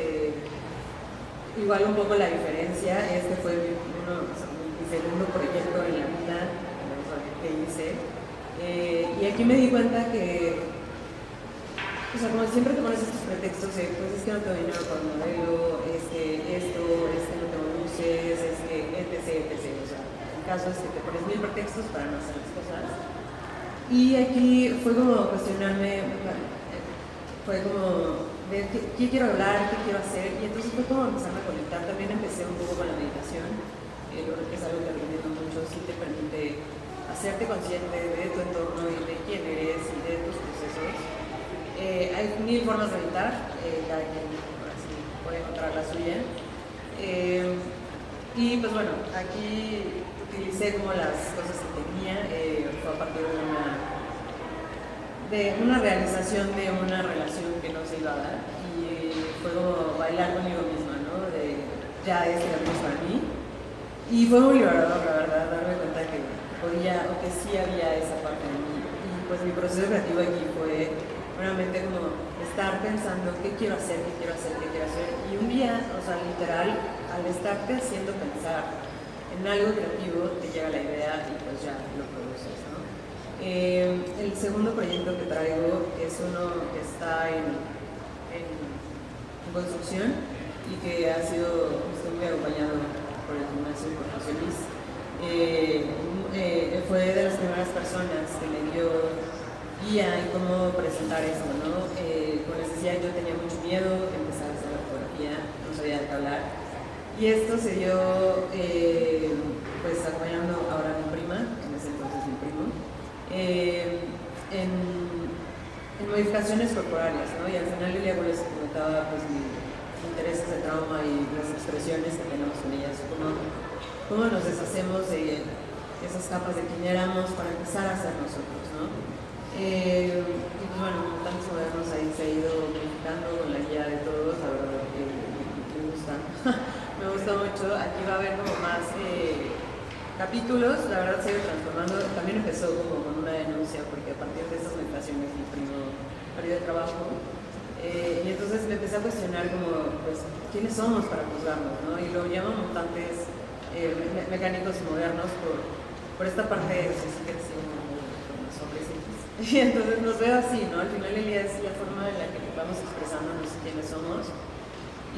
Igual un poco la diferencia, este fue mi segundo proyecto en la vida que hice. Y aquí me di cuenta que, o sea, como siempre te pones estos pretextos de, pues es que no tengo dinero para un modelo, es que esto, es que no tengo luces, es que etc. O sea, el caso es que te pones 1000 pretextos para no hacer las cosas. Y aquí fue como cuestionarme, fue como de qué quiero hablar, qué quiero hacer, y entonces fue como empezar a conectar. También empecé un poco con la meditación, creo que es algo que recomiendo mucho, sí te permite hacerte consciente de tu entorno y de quién eres y de tus procesos. Hay 1000 formas de meditar, cada quien ahora sí puede encontrar la suya. Y pues bueno, aquí utilicé como las cosas que tenía, fue a partir de una realización de una relación que no se iba a dar, y fue como bailar conmigo misma, ¿no? De ya este camino es para mí, y fue muy liberador, la verdad, darme cuenta que podía, o que sí había esa parte de mí. Y pues mi proceso creativo aquí fue realmente como estar pensando qué quiero hacer, qué quiero hacer, qué quiero hacer, y un día, o sea, literal, al estarte haciendo pensar en algo creativo, te llega la idea y pues ya lo produces, ¿no? El segundo proyecto que traigo es uno que está en construcción y que estoy muy acompañado por el gimnasio y por José Luis. Fue de las primeras personas que me dio guía en cómo presentar esto, ¿no? Como les decía, yo tenía mucho miedo de empezar a hacer la fotografía, no sabía de qué hablar. Y esto se dio, pues, acompañando ahora a mi prima, en ese entonces mi primo, en modificaciones corporales, ¿no? Y al final del día, bueno, les comentaba, pues, mis intereses de trauma y las expresiones que tenemos con ellas, cómo nos deshacemos de esas capas de quién éramos para empezar a ser nosotros, ¿no? Y pues bueno, tantos modernos ahí se ha ido modificando con la guía de todos, la verdad que me gusta. Me gustó mucho. Aquí va a haber como más capítulos, la verdad se ha ido transformando. También empezó como con una denuncia, porque a partir de estas meditaciones mi primo perdió el trabajo. Y entonces me empecé a cuestionar como, pues, ¿quiénes somos para juzgarnos, no? Y lo llaman mutantes mecánicos y modernos por esta parte de que decimos como los hombres X. Y entonces nos veo así, ¿no? Al final del día es la forma en la que vamos expresándonos quiénes somos.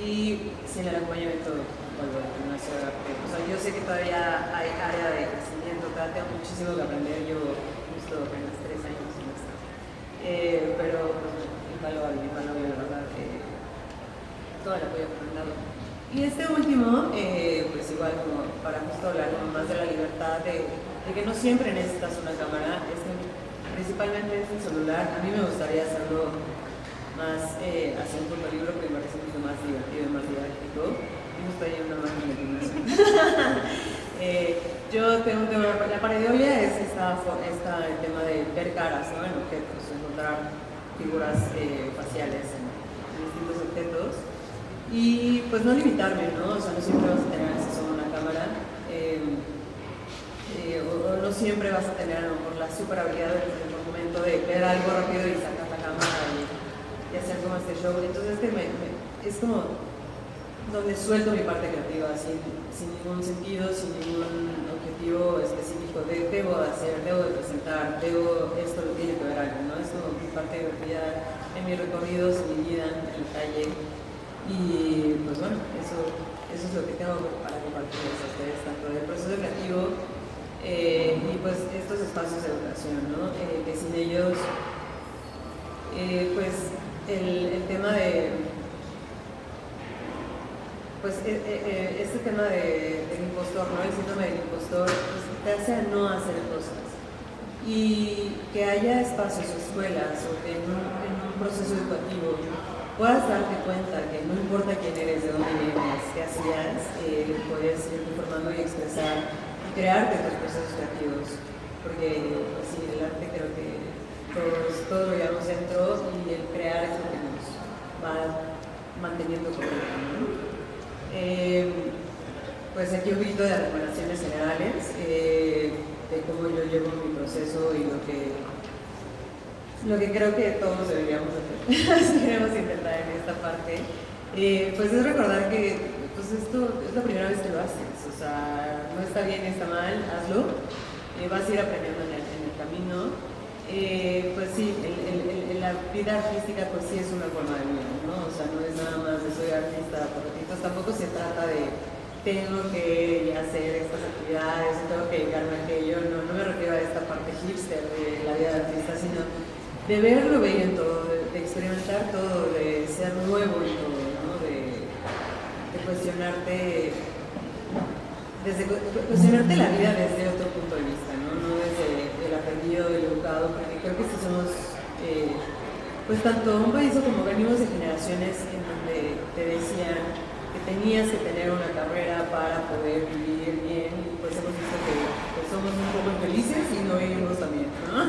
Y sin el acompañamiento del gimnasio de arte. O sea, yo sé que todavía hay área de crecimiento, todavía tengo muchísimo que aprender. Yo justo apenas 3 años en esto. Pero pues, invaluable, la verdad. Todo el apoyo que me han dado. Y este último, pues igual como para justo hablar más de la libertad, de que no siempre necesitas una cámara, principalmente es el celular. A mí me gustaría hacerlo más hacia un fotolibro, que me parece mucho más divertido y más didáctico. Y justo ahí una máquina de gimnasio. Yo tengo un tema, la pareidolia es el tema de ver caras, ¿no? En objetos, encontrar figuras faciales en distintos objetos. Y pues no limitarme, ¿no? O sea, no siempre vas a tener acceso a una cámara, o no siempre vas a tener a lo mejor la super habilidad en el momento de ver algo rápido y sacar la cámara y hacer como este show. Entonces es como donde suelto mi parte creativa, sin ningún sentido, sin ningún objetivo específico de debo hacer, debo de presentar, esto lo tiene que ver algo, ¿no? Es como mi parte divertida en mis recorridos, en mi vida, en la calle. Y pues bueno, eso es lo que tengo para compartirles a ustedes, tanto del proceso creativo y pues estos espacios de educación, ¿no? Que sin ellos, pues el tema de, pues este tema del impostor, ¿no? El síndrome del impostor, pues te hace a no hacer cosas. Y que haya espacios o escuelas o que en un proceso educativo puedas darte cuenta que no importa quién eres, de dónde vienes, qué hacías, puedes ir formando y expresar y crearte tus procesos creativos, porque pues, sí, el arte creo que todos lo llevamos dentro y el crear es lo que nos va manteniendo corriendo, ¿no? Pues aquí un poquito de recomendaciones generales de cómo yo llevo mi proceso y lo que creo que todos deberíamos hacer si queremos intentar en esta parte, pues es recordar que pues esto es la primera vez que lo haces, o sea, no está bien ni está mal, hazlo, vas a ir aprendiendo en el camino. Pues sí, la vida artística pues sí es una forma de vida, ¿no? O sea, no es nada más de soy artista por ratitos, tampoco se trata de tengo que hacer estas actividades, tengo que dedicarme a aquello, no me refiero a esta parte hipster de la vida de artista, sino de ver lo bello en todo, de experimentar todo, de ser nuevo en todo, ¿no? De cuestionarte, cuestionarte la vida desde otro punto de vista, ¿no? No desde el aprendido, el educado, porque creo que si somos, pues tanto un país como venimos de generaciones en donde te decían que tenías que tener una carrera para poder vivir bien, y pues hemos visto que pues, somos un poco infelices y no vivimos también, ¿no?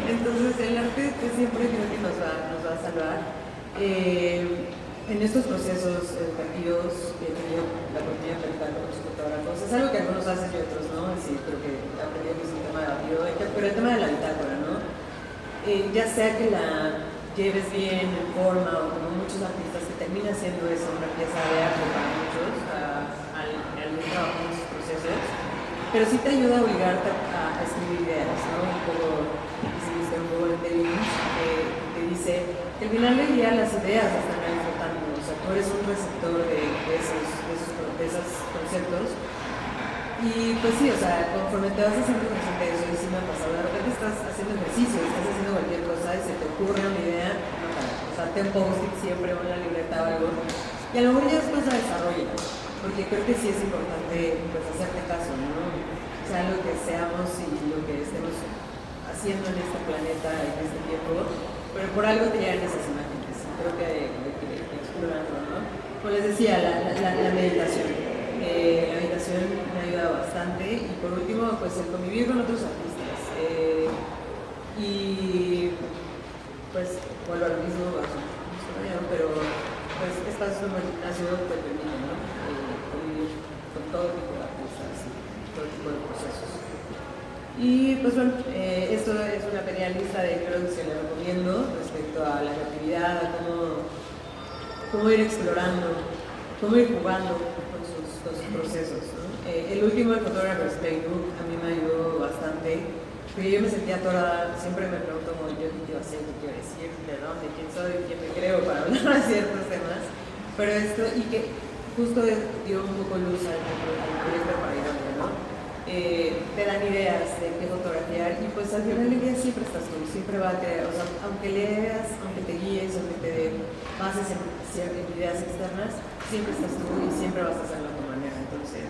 Entonces el arte pues, siempre creo que nos va a salvar. En estos procesos educativos he tenido la oportunidad de platicar con los fotógrafos. Es algo que algunos hacen y otros no, sí, creo que aprendí que es un tema debatido, pero el tema de la bitácora, ¿no? Ya sea que la lleves bien en forma o como muchos artistas que termina siendo eso una pieza de arte para muchos al trabajo en sus procesos, pero sí te ayuda a obligarte a escribir ideas, ¿no? Un poco, si viste un poco el David Lynch, que dice que al final del día las ideas están ahí flotando, o sea, tú eres un receptor de esos conceptos. Y pues sí, o sea, conforme te vas haciendo consciente de eso, y sí me ha pasado, de repente estás haciendo ejercicio, estás haciendo cualquier cosa y se te ocurre una idea, no, o sea, ten post-it siempre o en la libreta o algo, y a lo mejor ya después la desarrollas, porque creo que sí es importante pues hacerte caso, ¿no? O sea, lo que seamos y lo que estemos haciendo en este planeta, en este tiempo, pero por algo te llegan esas imágenes, creo que hay que explorarlo, ¿no? Como les decía, la meditación. La meditación me ayuda bastante y por último pues el convivir con otros artistas y pues vuelvo a lo mismo, pero pues espacios como el gimnasio te permiten, ¿no? Convivir con todo tipo de artistas y todo tipo de procesos. Y pues bueno, esto es una pequeña lista de creo que se le recomiendo respecto a la creatividad, a cómo ir explorando, cómo ir jugando con sus procesos, ¿no? El último, el Photographer's Playbook, a mí me ayudó bastante, porque yo me sentía atorada, siempre me pregunto como yo qué quiero hacer, qué quiero decir, de dónde, quién soy, quién me creo para hablar de ciertos temas, pero esto, y que justo dio un poco luz al proyecto para ir a ver, ¿no? Te dan ideas de qué fotografiar y pues al final del día siempre estás tú, siempre va a querer, o sea, aunque leas, aunque te guíes, aunque te bases en ideas externas, siempre estás tú y siempre vas a hacerlo a tu manera. Entonces,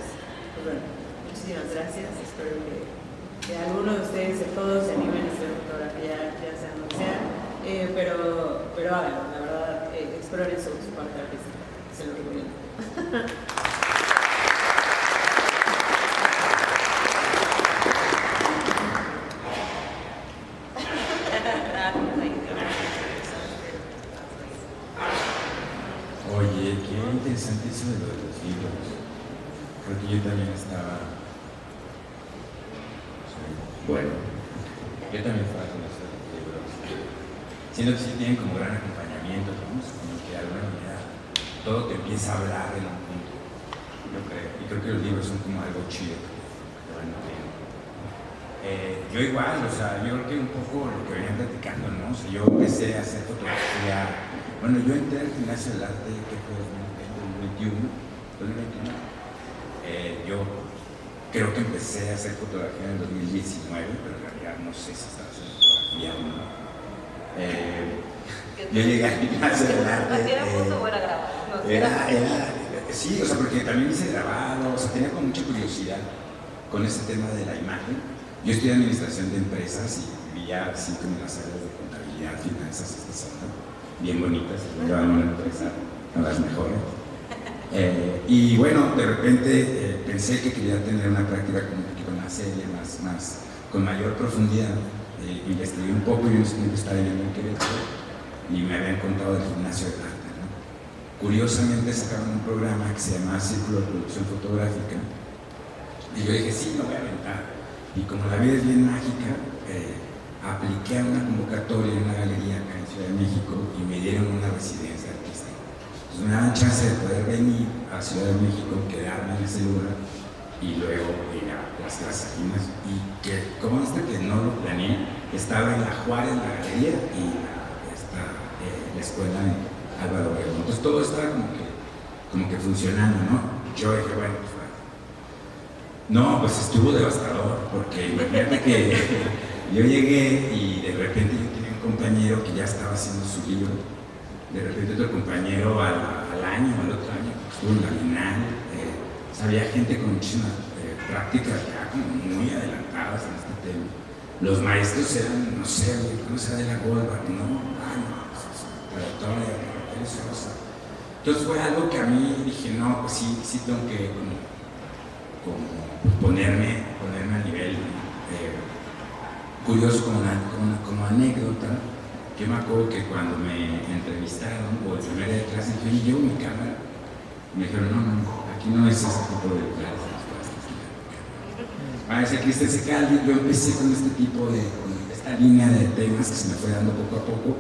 pues bueno, muchísimas gracias, espero que alguno de ustedes, de todos, se animen a hacer fotografía, ya sea donde sea, pero háganlo, la verdad, exploren su parte artística, se lo recomiendo. Oye, qué interesante eso de lo de los libros, porque yo también estaba, bueno, yo también estaba con esos libros, siendo que sí tienen como gran acompañamiento, ¿no? Como que de alguna manera todo te empieza a hablar en un punto, yo creo, y creo que los libros son como algo chido que te van metiendo. Yo igual, o sea, yo creo que un poco lo que venían platicando, ¿no? O sea, yo empecé a hacer fotografía. Bueno, yo entré al Gimnasio del Arte, que fue en 2021. Yo creo que empecé a hacer fotografía en el 2019, pero en realidad no sé si estaba haciendo fotografía o no. Yo llegué al Gimnasio del Arte. ¿Era foto o era grabado? Sí, o sea, porque también hice grabado, o sea, tenía con mucha curiosidad con ese tema de la imagen. Yo estudié administración de empresas y vivía así como en las áreas de contabilidad, finanzas, estas ondas bien bonitas, llevan una empresa a las mejores. Y bueno, de repente pensé que quería tener una práctica como un poquito más seria, con mayor profundidad. Investigué un poco y yo estaba viviendo en Querétaro y me habían contado del Gimnasio del Arte, ¿no? Curiosamente sacaron un programa que se llamaba Círculo de Producción Fotográfica y yo dije, sí, lo voy a aventar. Y como la vida es bien mágica, apliqué a una convocatoria en una galería acá en Ciudad de México y me dieron una residencia artística. Entonces me daban chance de poder venir a Ciudad de México, quedarme en ese lugar y luego ir a las clases ajenas. Y que, como viste que no lo planeé, estaba en la Juárez, la galería, y la escuela en Álvaro Obregón. Entonces todo estaba como que funcionando, ¿no? Yo dije, bueno, pues no, pues estuvo devastador, porque imagínate que yo llegué y de repente yo tenía un compañero que ya estaba haciendo su libro, de repente otro compañero al año, al otro año, estuvo en la Bienal, había gente con muchísimas prácticas ya como muy adelantadas en este tema. Los maestros eran, no sé, ¿cómo se de la Goldberg? No, trayectoria, religiosa. Entonces fue algo que a mí dije, no, pues sí tengo que como ponerme al nivel. Curioso como anécdota, yo me acuerdo que cuando me entrevistaron, o el primer día de clase, yo llevo mi cámara, me dijeron, no, aquí no es ese tipo de clases. Parece que yo empecé con este tipo con esta línea de temas que se me fue dando poco a poco,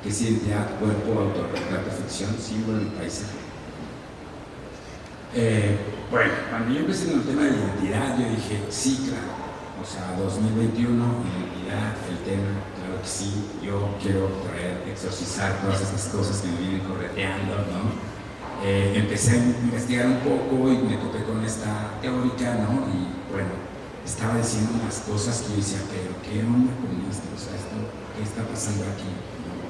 que es identidad, cuerpo, autorretrato, ficción, símbolo y paisaje. Bueno, cuando yo empecé con el tema de la identidad, yo dije, sí, claro. O sea, 2021, identidad, el tema, claro que sí, yo quiero exorcizar todas estas cosas que me vienen correteando, ¿no? Empecé a investigar un poco y me topé con esta teórica, ¿no? Y bueno, estaba diciendo unas cosas que yo decía, pero ¿qué onda con esto? O sea, ¿qué está pasando aquí? ¿No?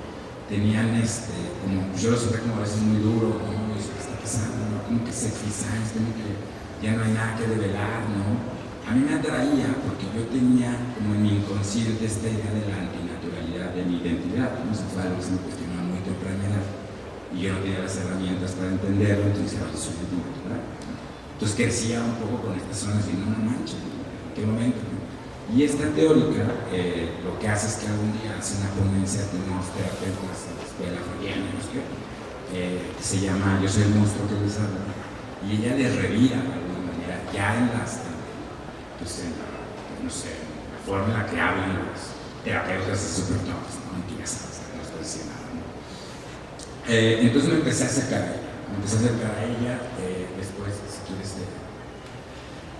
Tenían como, yo lo sentía como a veces muy duro, ¿no? ¿Qué está pasando? ¿No? Como que sexualizáis, como que ya no hay nada que develar, ¿no? A mí me atraía porque yo tenía como en mi inconsciente esta idea de la antinaturalidad de mi identidad, ¿no? Eso fue algo que se me cuestionaba muy temprana edad y yo no tenía las herramientas para entenderlo, entonces ahora soy antinatural. Entonces crecía un poco con estas zonas de no manches, ¿en qué momento? ¿No? Y esta teórica lo que hace es que algún día hace una ponencia, tenemos terapeutas en la escuela freudiana, ¿no? Que se llama Yo soy el monstruo que les habla, y ella les revira de alguna manera, ya en las pues no sé, la forma en la que hablan los terapeutas es súper tops, ¿no? Y ya sabes, no estoy diciendo nada, ¿no? Entonces me empecé a acercar a ella, después, si quieres,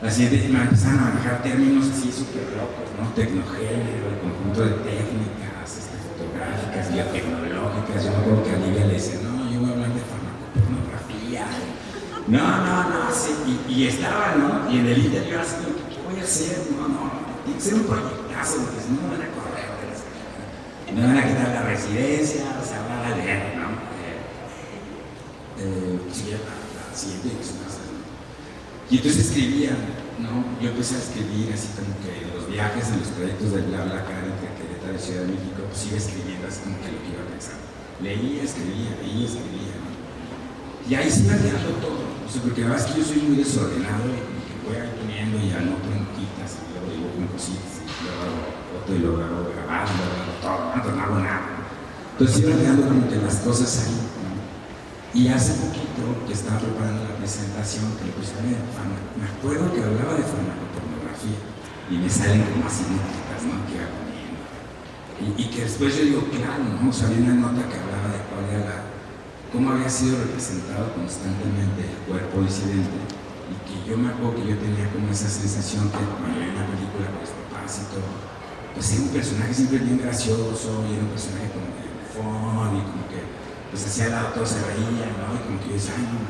la siguiente me empezaron a manejar términos así súper locos, ¿no? Tecnogénero, el conjunto de técnicas fotográficas, biotecnológicas. Yo me acuerdo que a Livia le decía, no, yo voy a hablar de farmacopornografía. No, sí, y estaba, ¿no? Y en el interior así, ¿qué voy a hacer? No, tiene que ser un proyectazo, porque si no me van a correr de la escuela. Me van a quitar la residencia, o sea, van a leer, ¿no? Sí, la siguiente edición. Y entonces escribía, ¿no? Yo empecé a escribir así como que en los viajes, en los trayectos del BlaBlaCar entre Querétaro y Ciudad de México, pues iba escribiendo así como que lo que iba pensando. Leía, escribía, ¿no? Y ahí se iba quedando todo. O sea, porque la verdad es que yo soy muy desordenado y que voy ahí poniendo y anoto en hojitas y luego digo como cositas y luego hago foto y luego hago grabando, todo, no hago nada. Entonces iba quedando como que las cosas ahí, ¿no? Y hace poquito que estaba preparando la presentación que le puse a ver, me acuerdo que hablaba de farmacopornografía y me salen como así notitas, ¿no? Que iba poniendo. Y que después yo digo, claro, ¿no? O sea, había una nota que hablaba de cuál era cómo había sido representado constantemente el cuerpo disidente, y que yo me acuerdo que yo tenía como esa sensación que cuando veía una película con los papás y todo, pues era un personaje siempre bien gracioso y era un personaje como de fun y como que pues hacia el lado todos se reían, ¿no? Y como que yo decía, ay, no,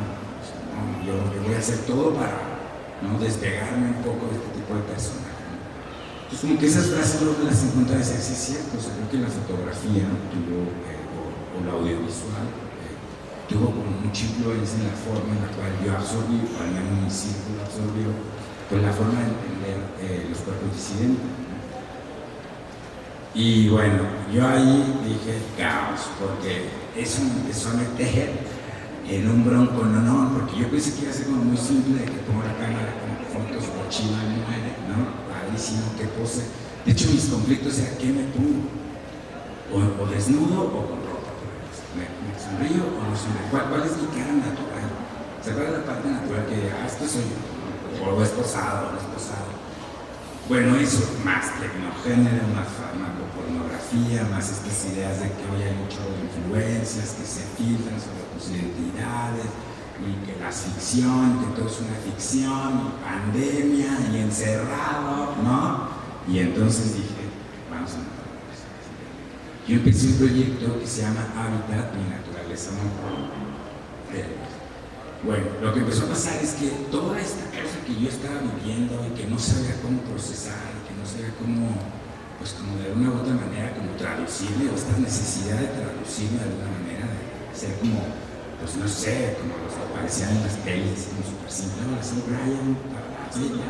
yo voy a hacer todo para, ¿no? Despegarme un poco de este tipo de personaje, ¿no? Entonces como que esas frases luego las encontré y decía, sí es cierto, o sea, creo que la fotografía tuvo, o la audiovisual, tuvo como mucha influencia en la forma en la cual yo absorbí, o al menos mi círculo absorbió, pues la forma de entender los cuerpos disidentes, ¿no? Y bueno, yo ahí dije caos, porque eso me empezó a meter en un bronco, no, porque yo pensé que iba a ser como muy simple, de que pongo la cámara con fotos, o China y muere, ¿no? Padrísimo, qué pose. De hecho, mis conflictos eran, ¿qué me pongo? O desnudo o con ropa. ¿Me sonrío o no sonrío? ¿Cuál es mi cara natural? ¿Se acuerda la parte natural que esto soy yo? O esposado, o no esposado. Bueno, eso, más tecnogénero, más farmacopornografía, más estas ideas de que hoy hay muchas influencias que se filtran sobre tus identidades, y que la ficción, que todo es una ficción, y pandemia, y encerrado, ¿no? Y entonces dije, vamos a notar. Yo empecé un proyecto que se llama Hábitat, mi naturaleza humana. Bueno, lo que empezó a pasar es que toda esta cosa que yo estaba viviendo y que no sabía cómo procesar, que no sabía cómo pues como de alguna u otra manera como traducible, o esta necesidad de traducirlo de alguna manera, de ser como, pues no sé, como los que aparecían en las pelis, como súper simple, ahora soy Brian, sí, ya,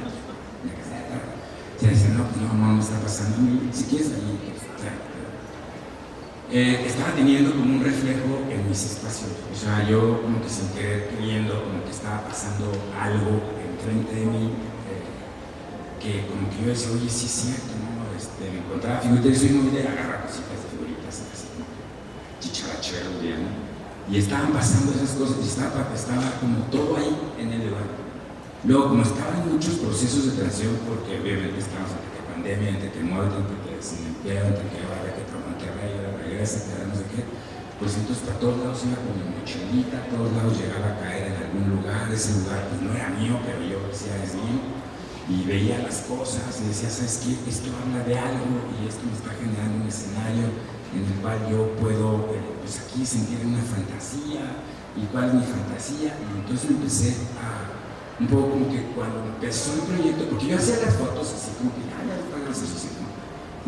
se dicen, no, pues no me está pasando a mí, si quieres allí, pues, claro. Estaba teniendo como un reflejo en mis espacios, o sea, yo como que sin querer queriendo, como que estaba pasando algo enfrente de mí, que como que yo decía, oye, sí es cierto, ¿no? Me encontraba figuritas, soy muy de agarrar cositas de figuritas, así como chicharachero, ¿no? Y estaban pasando esas cosas, y estaba como todo ahí en el lugar. Luego, como estaba en muchos procesos de transición, porque obviamente estábamos entre que pandemia, entre que muerte, entre que desempleo, entre que ahora que para Monterrey, ahora regresa, que ahora no sé qué, pues entonces para todos lados iba con mi mochilita, a todos lados llegaba a caer en algún lugar, ese lugar pues no era mío, pero yo decía, es mío, y veía las cosas y decía, ¿sabes qué? Esto habla de algo y esto me está generando un escenario en el cual yo puedo, pues aquí sentir una fantasía, y cuál es mi fantasía, y entonces empecé a un poco como que cuando empezó el proyecto, porque yo hacía las fotos así como que ya están las así, ¿no?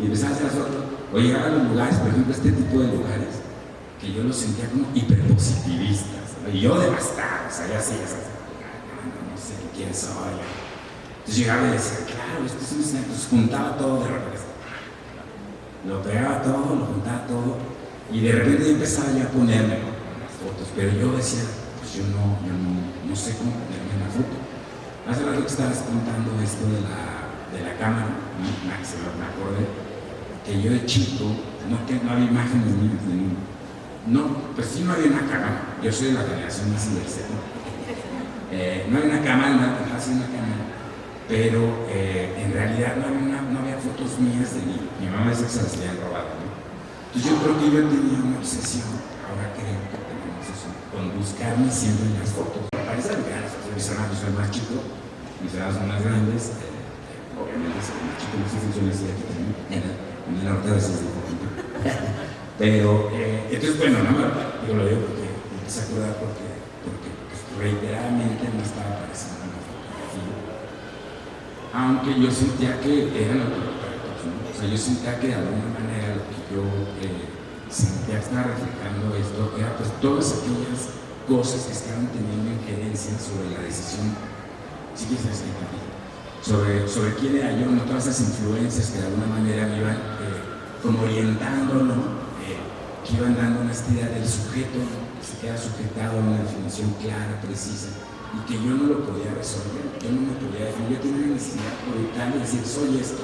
Y empezaba a hacer las fotos, o llegaba a los lugares, por ejemplo, este tipo de lugares, que yo los sentía como hiperpositivistas, ¿no? Y yo devastado, o sea, ya sé, no sé quién soy. Entonces llegaba y decía, claro, esto es un escenario, entonces juntaba todo de repente, lo pegaba todo, lo juntaba todo, y de repente yo empezaba ya a ponerme, ¿no? Las fotos, pero yo decía, pues yo no sé cómo ponerme en la foto. Hace rato que estabas contando esto de la cámara, ¿no? Me acordé que yo de chico no había imágenes mías de niño. No, pues sí no había una cámara, yo soy de la generación más inverseta. No había una cámara, no había una cámara, pero en realidad no había fotos mías de niño. Mi mamá decía que se las habían robado, ¿no? Entonces yo creo que yo tenía una obsesión, ahora creo que tenemos eso, con buscarme siempre en las fotos. Parece que mis hermanos son más chicos, mis hermanos son más grandes, obviamente es más chico, no sé si funciona así aquí también, en el norte a veces es un poquito. Pero, entonces, bueno, yo lo digo porque me empecé a acordar porque pues, reiteradamente me estaba apareciendo en la fotografía. Aunque yo sentía que eran autorretratos, ¿no? O sea, yo sentía que de alguna manera lo que yo sentía que estaba reflejando esto era pues todas aquellas cosas que estaban teniendo injerencia sobre la decisión, si quieres decir también, sobre quién era yo, ¿no? Todas esas influencias que de alguna manera me iban como orientando, ¿no? Que iban dando una idea del sujeto, ¿no? Que se queda sujetado a una definición clara, precisa, y que yo no lo podía resolver, yo no me podía definir, yo tenía una necesidad brutal de decir, soy esto,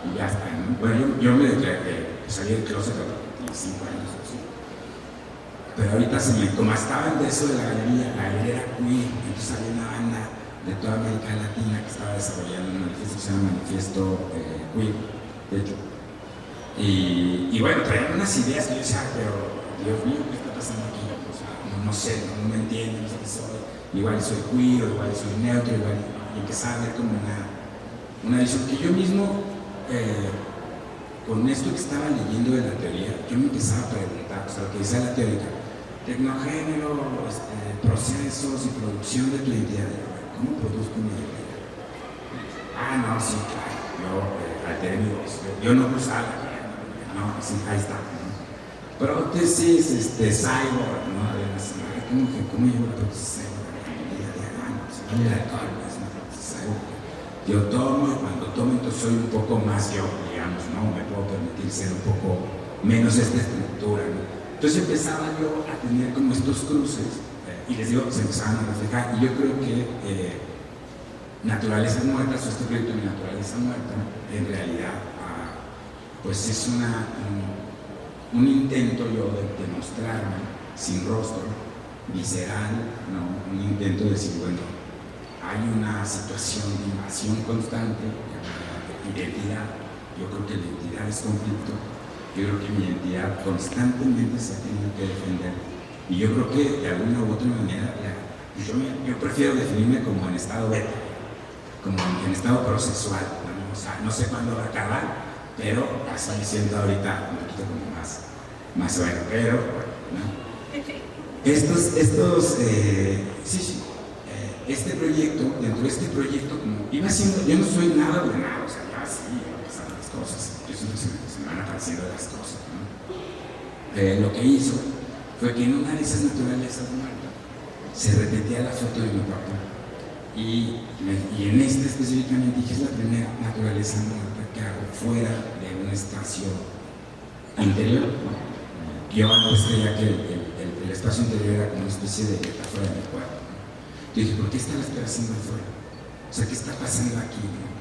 y ya está, ¿no? Bueno, yo me declaré, salí del closet a los 25 años, ¿sí? Pero ahorita como estaba en eso de la galería era queer, entonces había una banda de toda América Latina que estaba desarrollando un manifiesto que se llama Manifiesto Queer, de hecho. Y bueno, traían unas ideas que yo decía, pero Dios mío, ¿qué está pasando aquí? O sea, no sé, no me entiendo, no sé qué soy. Igual soy queer, o igual soy neutro, igual, y empezaba a ver como una visión que yo mismo, con esto que estaba leyendo de la teoría, yo me empezaba a preguntar, o sea, lo que dice la teórica, tecnogénero, procesos y producción de tu identidad. ¿Cómo produzco mi identidad? Ah, no, sí, claro, yo alteré mi voz, yo no cruzaba. No, sí, ahí está, ¿no? Prótesis, cyborg, ¿no? ¿Cómo llevo la prótesis cyborg? Yo tomo y cuando tomo entonces soy un poco más yo, digamos, ¿no? Me puedo permitir ser un poco menos esta estructura, ¿no? Entonces empezaba yo a tener como estos cruces y les digo, se empezaban a reflejar y yo creo que Naturalezas Muertas o este proyecto de Naturaleza Muerta en realidad pues es un intento yo de mostrarme sin rostro, visceral, ¿no? Un intento de decir, bueno, hay una situación de invasión constante de identidad. Yo creo que la identidad es conflicto. Yo creo que mi identidad constantemente se ha tenido que defender. Y yo creo que de alguna u otra manera, yo prefiero definirme como en estado beta, como en estado procesual, ¿no? O sea, no sé cuándo va a acabar, pero así me siento ahorita un poquito como más bueno, pero ¿no? Estos este proyecto, dentro de este proyecto, como iba haciendo, yo no soy nada ordenado, o sea, ya sí, pasan las cosas, yo siento que se me van apareciendo las cosas, ¿no? Lo que hizo fue que en una de esas naturalezas muertas se repetía la foto de mi papá. Y en esta específicamente dije, es la primera naturaleza muerta que hago fuera de un espacio interior. Yo antes creía que el espacio interior era como una especie de metáfora de mi cuerpo. Yo dije, ¿por qué está la haciendo afuera? O sea, ¿qué está pasando aquí? ¿No?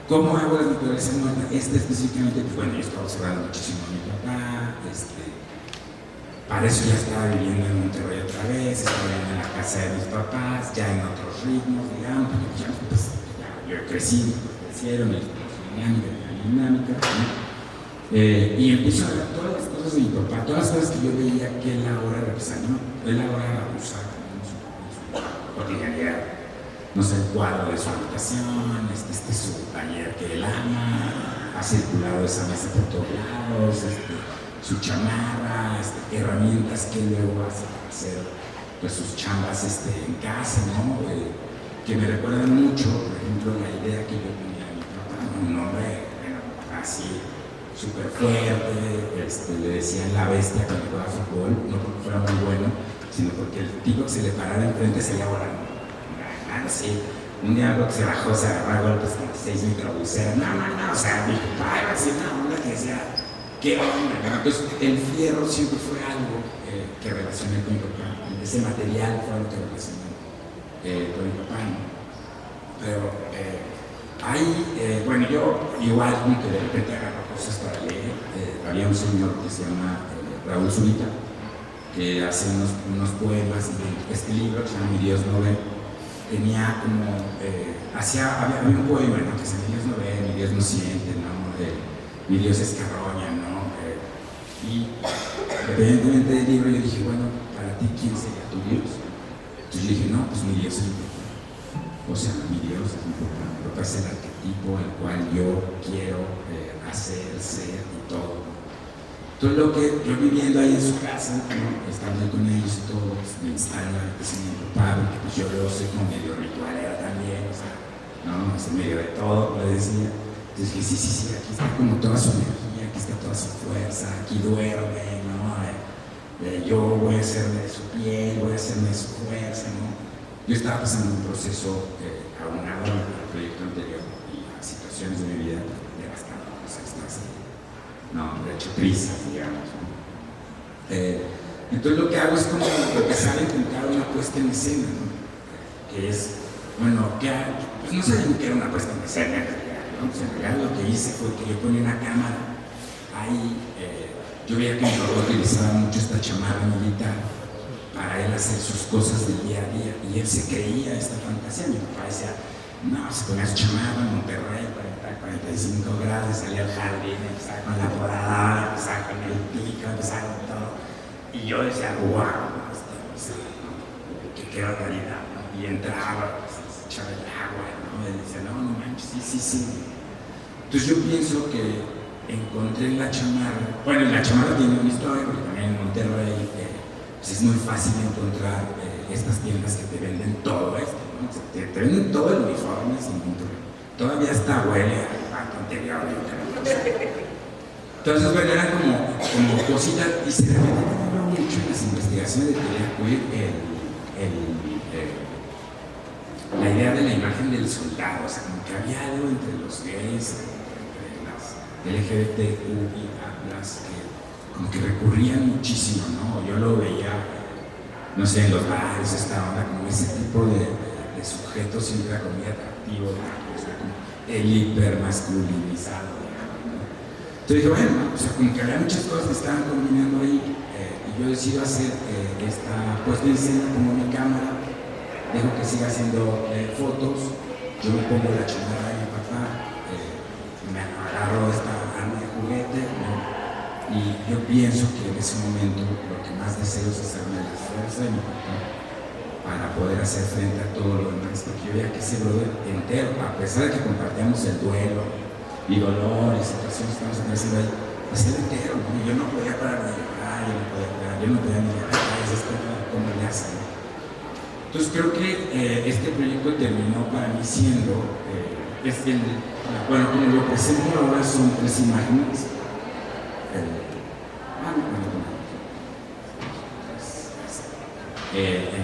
¿Cómo hago las naturalezas muertas? Esta específicamente, pues bueno, yo estaba observando muchísimo a mi papá, para eso ya estaba viviendo en Monterrey otra vez, estaba viviendo en la casa de mis papás, ya en otros ritmos, digamos, porque ya, pues, ya yo he crecido, crecieron, la dinámica, ¿no? Y empiezo a ver todas las cosas de mi papá, todas las cosas que yo veía que él ahora representaba, él ahora usaba en su cotidianidad. No sé, el cuadro de su habitación, su taller que él ama, ha circulado esa mesa por todos lados, su chamarra, herramientas que luego hace para hacer pues, sus chambas en casa, ¿no? Que me recuerdan mucho, por ejemplo, la idea que yo tenía de mi papá, un hombre así, súper fuerte, le decían la bestia cuando jugaba fútbol, no porque fuera muy bueno, sino porque el tipo que se le parara enfrente se le volando. Sí, un día algo que se bajó, se agarró golpes con 6 microbuseros, no, o sea, mi papá iba a decir una onda que decía, qué hombre, ¿no? Entonces el fierro siempre fue algo que relacioné con mi papá, ese material fue algo que relacioné con mi papá, ¿no? Pero bueno, yo igual como que de repente agarro cosas para leer, había un señor que se llama Raúl Zurita, que hace unos poemas de este libro que se llama Mi Dios no ve. Tenía como, había un poema, ¿no? Que se mi Dios no ve, mi Dios no siente, ¿no? Mi Dios es carroña, ¿no? Y independientemente del libro yo dije, bueno, para ti, ¿quién sería tu Dios? Entonces yo dije, no, pues mi Dios es mi papá. O sea, mi Dios es mi papá. Mi papá es el arquetipo al cual yo quiero hacer, ser y todo. Entonces lo que yo viviendo ahí en su casa, ¿no? Estando con ellos y todo, pues, me instalo en la habitación de mi papá, porque pues yo lo sé como medio ritualera también, o sea, ¿no? Es en medio de todo, le decía. Entonces dije, sí, aquí está como toda su energía, aquí está toda su fuerza, aquí duerme, ¿no? Yo voy a hacerme de su piel, voy a hacerme de su fuerza, ¿no? Yo estaba pasando un proceso aunado al proyecto anterior y a situaciones de mi vida devastadoras, o sea, no, de hecho, prisas, digamos, ¿no? Entonces lo que hago es como empezar a encontrar una puesta en escena, ¿no? Que es, bueno, pues no sabía ni que era una puesta en escena en realidad, ¿no? Pues en realidad lo que hice fue que yo ponía una cámara ahí, yo veía que mi papá utilizaba mucho esta chamarra militar para él hacer sus cosas del día a día, y él se creía esta fantasía. Mi papá decía, no, se ponía su chamarra en Monterrey, 45 grados, salía al jardín, empezaba con la podadora, empezaba con el pico, empezaba con todo. Y yo decía, wow, qué barbaridad, ¿no? Y entraba, pues, se echaba el agua, ¿no? Y decía, no manches, sí. Entonces yo pienso que encontré en la chamarra, bueno, la chamarra tiene una historia, porque también en Monterrey pues es muy fácil encontrar estas tiendas que te venden todo esto, ¿no? Te venden todo el uniforme sin Monterrey. Todavía está huele al pacto anterior. Entonces, bueno, eran como cositas, y se repetía mucho en las investigaciones de teoría queer la idea de la imagen del soldado, o sea, como que había algo entre los gays, entre las LGBTQ y las que como que recurrían muchísimo, ¿no? Yo lo veía, no sé, en los bares, esta onda, como ese tipo de sujeto siempre era como muy atractivo, el hipermasculinizado, ¿no? Entonces dije, bueno, o sea, como que había muchas cosas que estaban combinando ahí, y yo decido hacer esta puesta en escena, pongo mi cámara, dejo que siga haciendo fotos, yo me pongo la chamarra de mi papá, me agarro esta arma de juguete, ¿no? Y yo pienso que en ese momento lo que más deseo es hacerme la fuerza de mi papá para poder hacer frente a todo lo demás, porque yo veía que ese brother entero, a pesar de que compartíamos el duelo y dolor y situaciones que estamos haciendo ahí, pues era entero, ¿no? Y yo no podía parar de llorar, yo no podía ni llorar, ¿cómo le hacen? Entonces creo que este proyecto terminó para mí siendo, bueno, como lo presento ahora son 3 imágenes.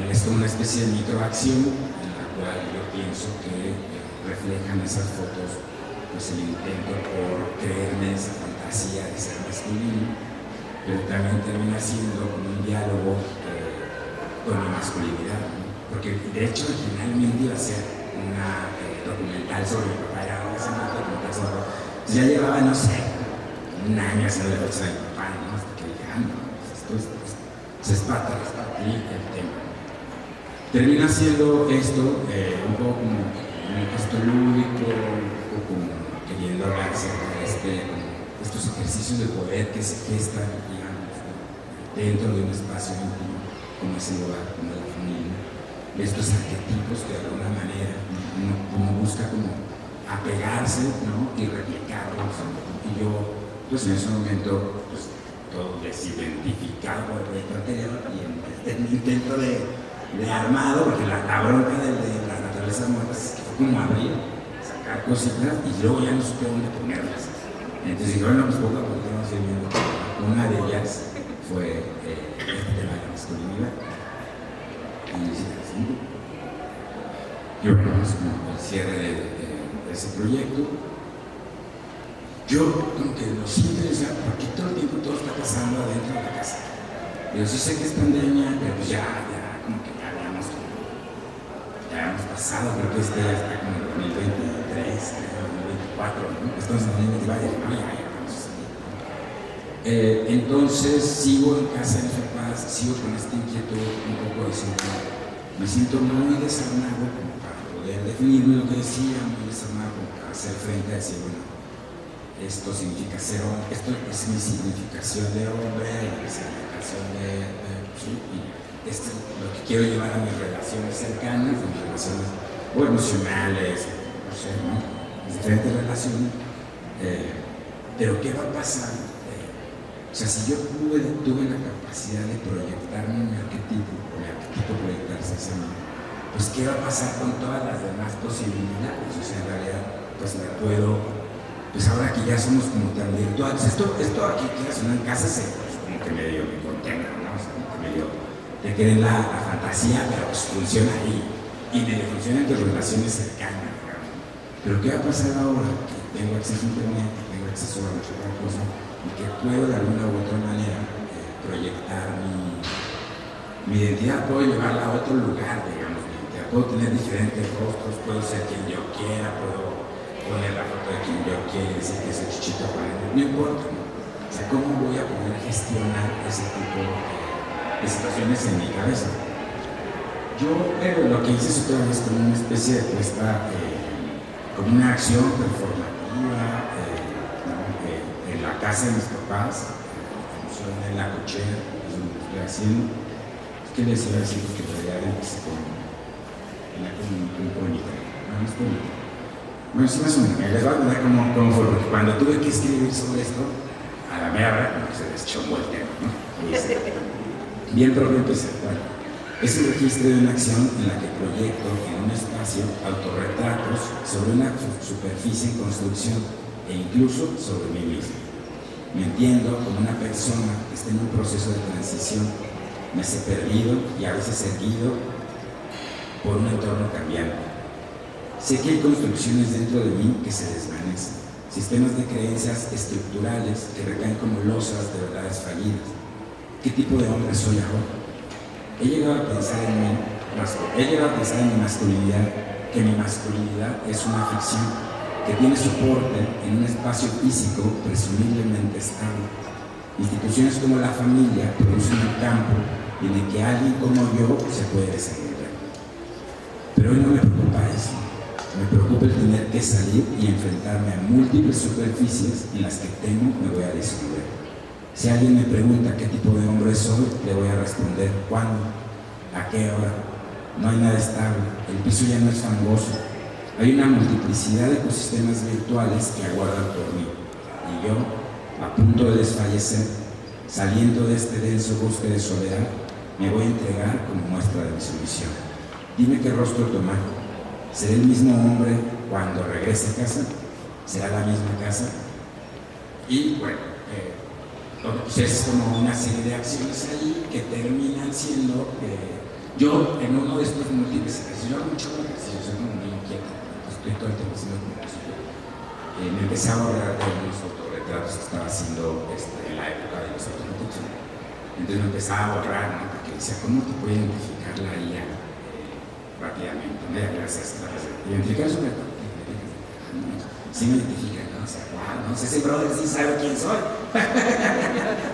Es como una especie de microacción en la cual yo pienso que reflejan esas fotos pues el intento por creerme esa fantasía de ser masculino, pero también termina siendo como un diálogo con mi masculinidad, ¿no? Porque de hecho originalmente iba a ser una documental sobre mi papá, era una documental sobre mi papá. Ya llevaba, no sé, un año haciendo fotos de mi papá, ¿no? Hasta que dije, no, esto es para ti el tema. Termina siendo esto un poco como un gesto lúdico, un poco como queriendo hablar acerca de estos ejercicios de poder que se gestan, digamos, dentro de un espacio íntimo, como es el hogar, como la familia, estos arquetipos que de alguna manera uno busca como apegarse, ¿no? Y replicarlos, ¿no? Y yo, pues en ese momento, pues todo desidentificado por el proyecto anterior y en el intento de armado, porque la bronca de las naturalezas muertas fue como abrir, sacar cositas y luego ya no supe dónde ponerlas. Entonces dije, bueno, pues poco a poco vamos a ir viendo. Una de ellas fue este tema de la masculinidad. Y bueno, vamos como el cierre de ese proyecto. Yo como que lo siento, porque todo el tiempo todo está pasando adentro de la casa. Yo sí sé que es pandemia, pero pues ya como que ya hemos pasado, creo que este ya está como en 2023, 2024, ¿no? Estamos en 2020, ya vamos a salir. Entonces sigo en casa de mis papás, sigo con esta inquietud un poco de siempre. Me siento muy desarmado como para poder definirme lo que decía, muy desarmado como para hacer frente a decir, bueno, esto significa ser hombre, esto es mi significación de hombre, mi significación sí, y esto es lo que quiero llevar a mis relaciones cercanas, a mis relaciones o emocionales, no sé, ¿no? Mis diferentes relaciones, pero ¿qué va a pasar? O sea, si yo tuve la capacidad de proyectarme en mi arquetipo proyectarse hacia mí, pues ¿qué va a pasar con todas las demás posibilidades? O sea, en realidad, pues me puedo... Pues ahora que ya somos como tan virtuales, esto aquí quieras en casa pues como que medio me contempla, ¿no? O sea, como que medio te quede la fantasía, pero pues funciona ahí. Y medio funciona en tus relaciones cercanas, digamos. Pero ¿qué va a pasar ahora? Que tengo acceso a internet, que tengo acceso a muchas otras cosas, y que puedo de alguna u otra manera proyectar mi identidad, puedo llevarla a otro lugar, digamos, mi identidad. Puedo tener diferentes rostros, puedo ser quien yo quiera, puedo poner la foto de quien yo quiera y decir que es el Chuchito Juárez, no importa, ¿no? O sea, ¿cómo voy a poder gestionar ese tipo de situaciones en mi cabeza? Yo lo que hice es otra vez como una especie de puesta, como una acción performativa, ¿no? En la casa de mis papás, en la cochera, es lo que estoy haciendo. ¿Qué les iba a decir? Porque todavía empecé con un bonito, ¿no? Es bonito. Bueno, sí, más o menos, les voy a contar cómo fue, porque cuando tuve que escribir sobre esto, a la mera hora, como que se deschongó el tema, ¿no? Bien propio empecé. Bueno, es el registro de una acción en la que proyecto en un espacio autorretratos sobre una superficie en construcción e incluso sobre mí mismo. Me entiendo como una persona que está en un proceso de transición, me sé perdido y a veces seguido por un entorno cambiante. Sé que hay construcciones dentro de mí que se desvanecen, sistemas de creencias estructurales que recaen como losas de verdades fallidas. ¿Qué tipo de hombre soy ahora? He llegado a pensar en mi masculinidad, que mi masculinidad es una ficción que tiene soporte en un espacio físico presumiblemente estable. Instituciones como la familia producen un campo en el que alguien como yo se puede desenvolver. Pero hoy no me preocupa eso. Me preocupa el tener que salir y enfrentarme a múltiples superficies en las que temo me voy a disolver. Si alguien me pregunta qué tipo de hombre soy, le voy a responder ¿cuándo? ¿A qué hora? No hay nada estable, el piso ya no es fangoso. Hay una multiplicidad de ecosistemas virtuales que aguardan por mí. Y yo, a punto de desfallecer, saliendo de este denso bosque de soledad, me voy a entregar como muestra de mi sumisión. dime qué rostro tomar. ¿Será el mismo hombre cuando regrese a casa? ¿Será la misma casa? Y bueno, pues es como una serie de acciones ahí que terminan siendo, yo en uno de estos múltiples ejercicios, yo hago mucho ejercicio, soy como muy inquieto, estoy todo el tiempo haciendo música. Me empecé a borrar de unos autorretratos que estaba haciendo en la época de los autorretratos. Entonces me empezaba a borrar, ¿no? Porque decía, ¿cómo te puede identificar la IA rápidamente? Gracias. Identificar su retrato. Sí me identifica, ¿no? O sea, wow, no sé, ese brother sí sabe quién soy.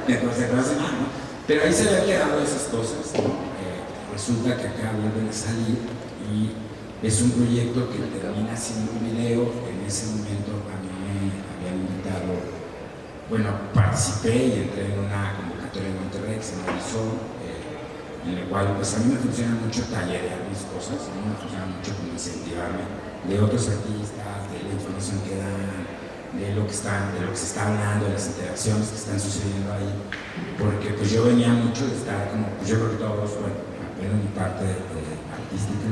Entonces, ¿no? Pero ahí se le había quedado esas cosas, ¿no? Resulta que acá vuelven a salir y es un proyecto que termina siendo un video. En ese momento a mí me habían invitado, bueno, participé y entré en una convocatoria en Monterrey que se me realizó, en el cual pues a mí me funciona mucho tallerear mis cosas, a mí me funciona mucho como incentivarme de otros artistas, de la información que dan, de lo que se está hablando, de las interacciones que están sucediendo ahí, porque pues yo venía mucho de estar como, pues yo creo que todos, bueno, apenas mi parte artística,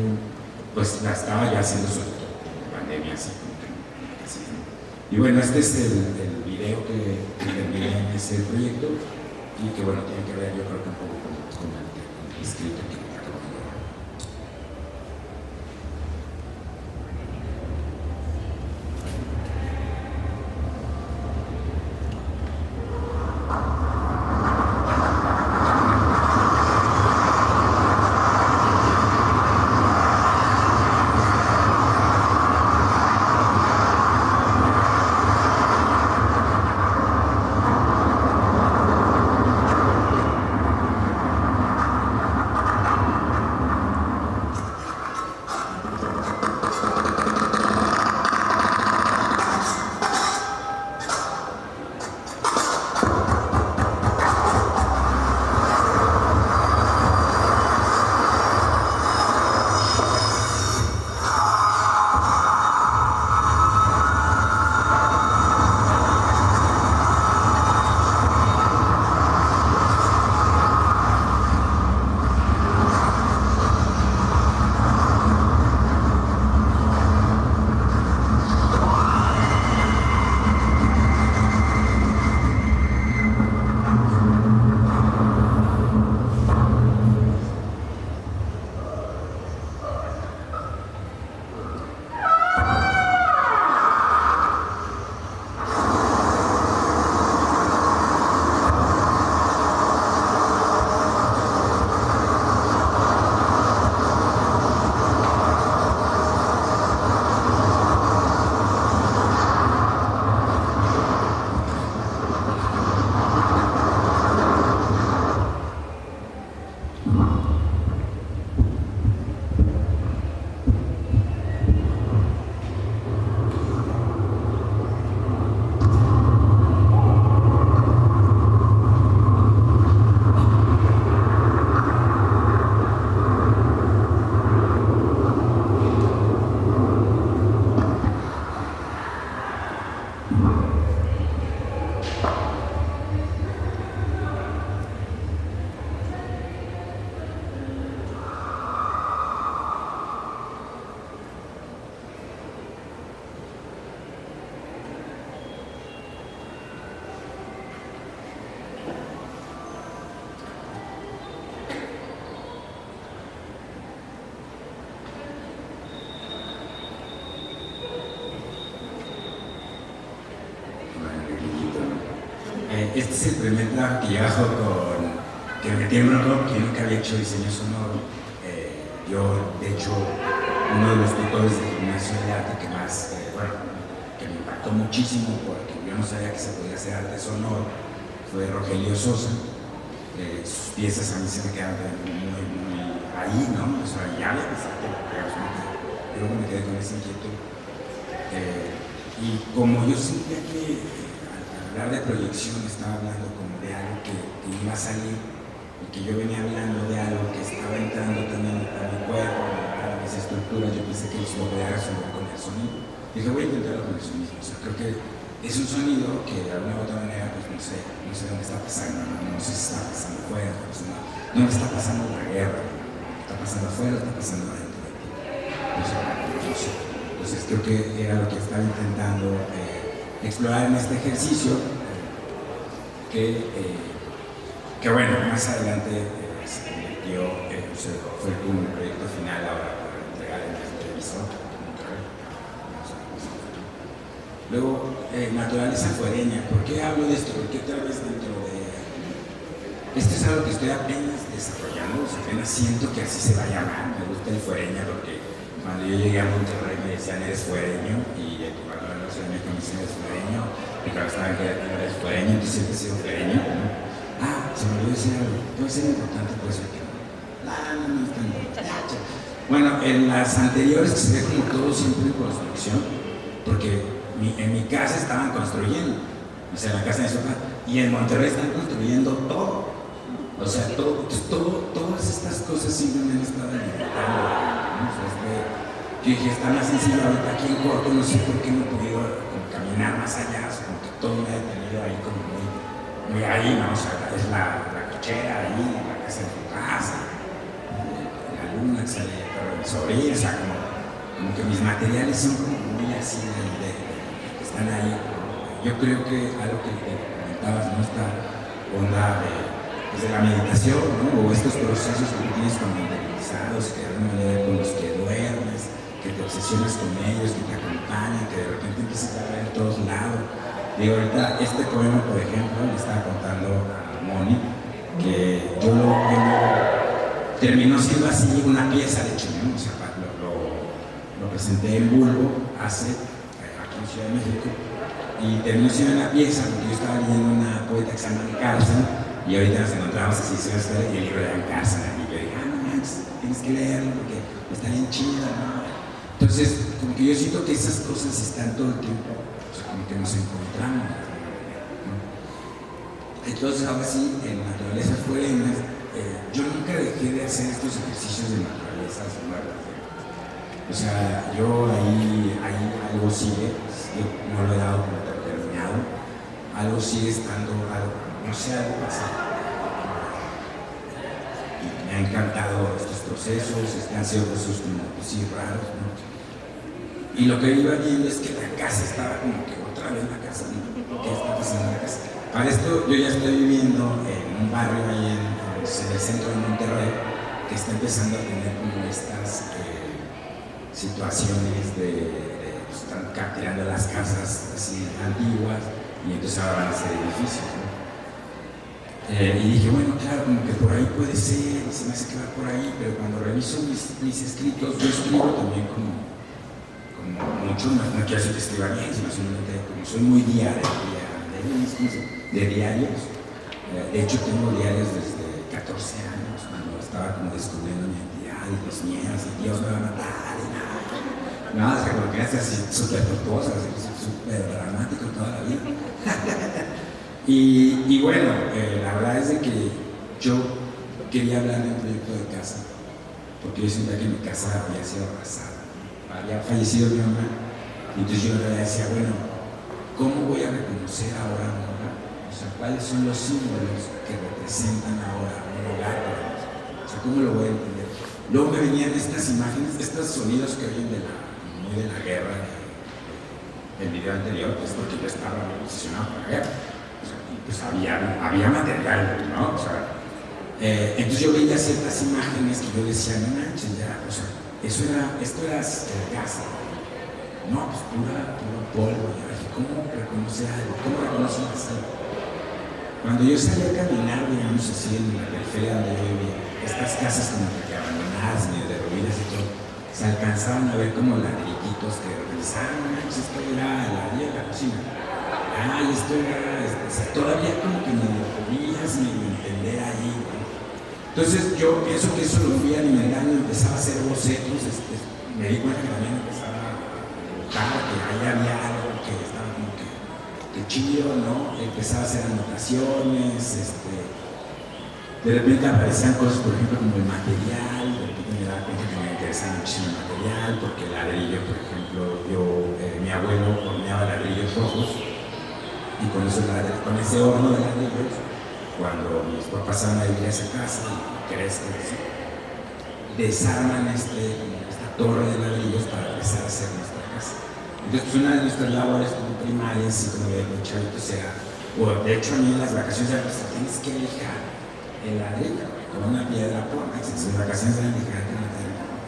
pues la estaba ya haciendo sobre todo en pandemia, así como que así. Y bueno, este es el video que terminé en ese proyecto y que bueno, tiene que ver yo creo que un poco con el escrito que acabo de ver. Este es el primer trabajo que yo hago que me metí en un rock, que nunca había hecho diseño sonoro. Yo, de hecho, uno de los tutores de gimnasio de arte que más, que me impactó muchísimo porque yo no sabía que se podía hacer arte sonoro, fue Rogelio Sosa. Sus piezas a mí se me quedaron muy ahí, ¿no? O sea, ya había pensado que luego me quedé con ese inquietud. Y como yo sentía que hablar de proyección estaba hablando como de algo que iba a salir y que yo venía hablando de algo que estaba entrando también a mi cuerpo, a mis estructuras, yo pensé que eso lo podía resolver con el sonido. Dije, voy a intentarlo con el sonido. O sea, creo que es un sonido que de alguna u otra manera, pues no sé dónde está pasando, no sé si está pasando afuera, no está pasando la guerra, está pasando afuera, está pasando adentro. no sé, no sé. Entonces creo que era lo que estaba intentando explorar en este ejercicio, que bueno, más adelante se convirtió, fue un proyecto final ahora para entregar en el televisor. Luego, naturaleza fuereña. ¿Por qué hablo de esto? Porque tal vez dentro de... Esto es algo que estoy apenas desarrollando, apenas siento que así se va a llamar. Me gusta el fuereña porque cuando yo llegué a Monterrey me decían eres fuereño, y cuando en la Ciudad de México me decían eres fuereño, y cuando estaba en Querétaro eres fuereño, entonces siempre he sido fuereño, ¿no? Se me olvidó decir algo, puede ser importante, puede ser que no. No es tan importante. Bueno, en las anteriores que se ve como todo siempre en construcción, porque en mi casa estaban construyendo, o sea, en la casa de mi papá, y en Monterrey están construyendo todo. O sea, todas estas cosas simplemente estaban inventando, ¿no? O sea, yo dije, está más sencillo ahorita aquí en corto, no sé por qué no he podido como caminar más allá, o sea, como que todo me ha detenido ahí como muy ahí, ¿no? O sea, es la cochera ahí, la casa de tu casa, la luna que sale sobre ella, o sea, como que mis materiales son como muy así que están ahí. Yo creo que algo que te comentabas, ¿no? Esta onda de la meditación, ¿no? O estos procesos que tienes como interiorizados, que de alguna manera con los que duermes, que te obsesionas con ellos, que te acompañan, que de repente empiezas a ver en todos lados. Digo, ahorita este poema, por ejemplo, le estaba contando a Moni, que yo terminó siendo así una pieza de hecho, ¿no? O sea, lo presenté en Bulbo aquí en Ciudad de México, y terminó siendo una pieza porque yo estaba leyendo una poeta que se llama Carson, y ahorita nos encontramos así, y el libro de Anne Carson, y yo dije, no manches, tienes que leerlo porque está bien chido, ¿no? Entonces, como que yo siento que esas cosas están todo el tiempo, o sea, como que nos encontramos, ¿no? Entonces, ahora sí, en naturaleza fuereñas, yo nunca dejé de hacer estos ejercicios de naturaleza muertas. O sea, yo ahí algo sigue, yo no lo he dado como terminado, algo sigue estando, no sé, algo pasa. Y me han encantado estos procesos, han sido procesos como sí raros, ¿no? Y lo que iba viendo es que la casa estaba como que otra vez la casa, ¿no? ¿Qué está pasando en la casa? Para esto yo ya estoy viviendo en un barrio ahí en el centro de Monterrey que está empezando a tener como estas situaciones pues, están tirando las casas así antiguas y entonces ahora van a ser edificios, ¿no? Y dije, bueno, claro, como que por ahí puede ser, y se me hace que va por ahí, pero cuando reviso mis escritos, yo escribo también como mucho, no quiero decir que escriba bien, sino simplemente como soy muy diario, de diarios. De hecho, tengo diarios desde 14 años, cuando estaba como descubriendo mi identidad y los miedos, y Dios me va a matar, y nada, o sea, como que hace así súper tortuosas, súper dramático toda la vida. y bueno, la verdad es de que yo quería hablar de un proyecto de casa, porque yo sentía que mi casa había sido arrasada, había fallecido mi mamá, y entonces yo le decía, bueno, ¿cómo voy a reconocer ahora un hogar? O sea, ¿cuáles son los símbolos que representan ahora un hogar? O sea, ¿cómo lo voy a entender? Luego me venían estas imágenes, estos sonidos que oyen de la guerra, el video anterior, pues porque yo estaba muy obsesionado con la guerra. O sea, y pues había material, ¿no? O sea, entonces yo veía ciertas imágenes que yo decía, no manches, ya, o sea, esto era casa. No, pues pura polvo. Yo dije, ¿cómo reconocer algo? ¿Cómo reconocer algo? Cuando yo salí a caminar, digamos así, en la periferia donde yo vivía, estas casas como que abandonadas, medio derruidas y todo, se alcanzaban a ver como ladrillitos que realizaban, esto era la área de la cocina. Esto era, o sea, todavía como que me lo podías entender ahí, ¿no? Entonces yo pienso que eso lo fui alimentando, empezaba a hacer bocetos, me di cuenta que también empezaba que ahí había algo que estaba como que chido, ¿no? Empezaba a hacer anotaciones, de repente aparecían cosas, por ejemplo, como el material, de repente me daba cuenta que me interesaba muchísimo el material, porque el ladrillo, por ejemplo, mi abuelo horneaba ladrillos rojos, y con ese horno de ladrillos, cuando mis papás pasaban a vivir a esa casa y crecen, desarman esta torre de ladrillos para empezar a hacer nuestra casa. Entonces, pues, una de nuestras labores como primarias y como de chavitos era, o de hecho a mí en las vacaciones era, pues tienes que lijar el ladrillo con una piedra pómex, en sus vacaciones eran lijar con una piedra pómex.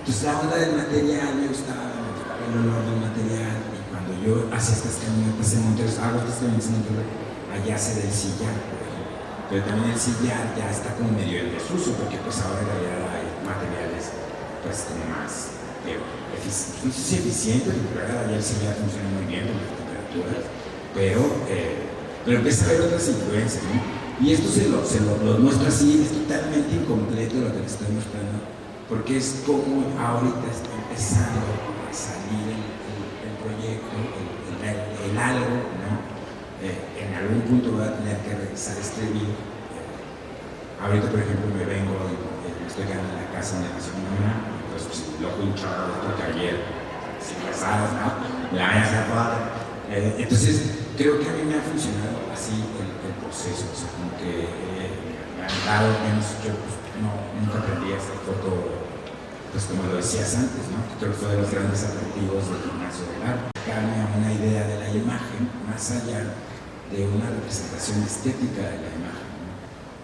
Entonces la onda del material me gustaba, el olor del material, y cuando yo hacía estas caminatas en Monterrey, hago estas caminatas en Monterrey, allá se del sillar, pero también el sillar ya está como medio en desuso, porque pues ahora en realidad hay materiales pues como más, no sé si eficientes, porque ahora ya el sillar funciona muy bien con las temperaturas, pero empieza a haber otras influencias, ¿no? Y esto se lo muestra así, es totalmente incompleto lo que les estoy mostrando, porque es como ahorita está empezando a salir el proyecto, el algo, ¿no? En algún punto voy a tener que revisar este video. Ahorita, por ejemplo, me vengo y estoy quedando en la casa donde nació mi mamá, entonces pues, el ojo hinchado de otro ayer, sin pasadas, ¿no? La mañana se apaga. Entonces, creo que a mí me ha funcionado así el proceso, o sea, como que me han dado menos, yo pues, nunca aprendí a hacer foto, pues como lo decías antes, ¿no? Creo que fue de los grandes atractivos del gimnasio del arte, darme a una idea de la imagen más allá de una representación estética de la imagen, ¿no?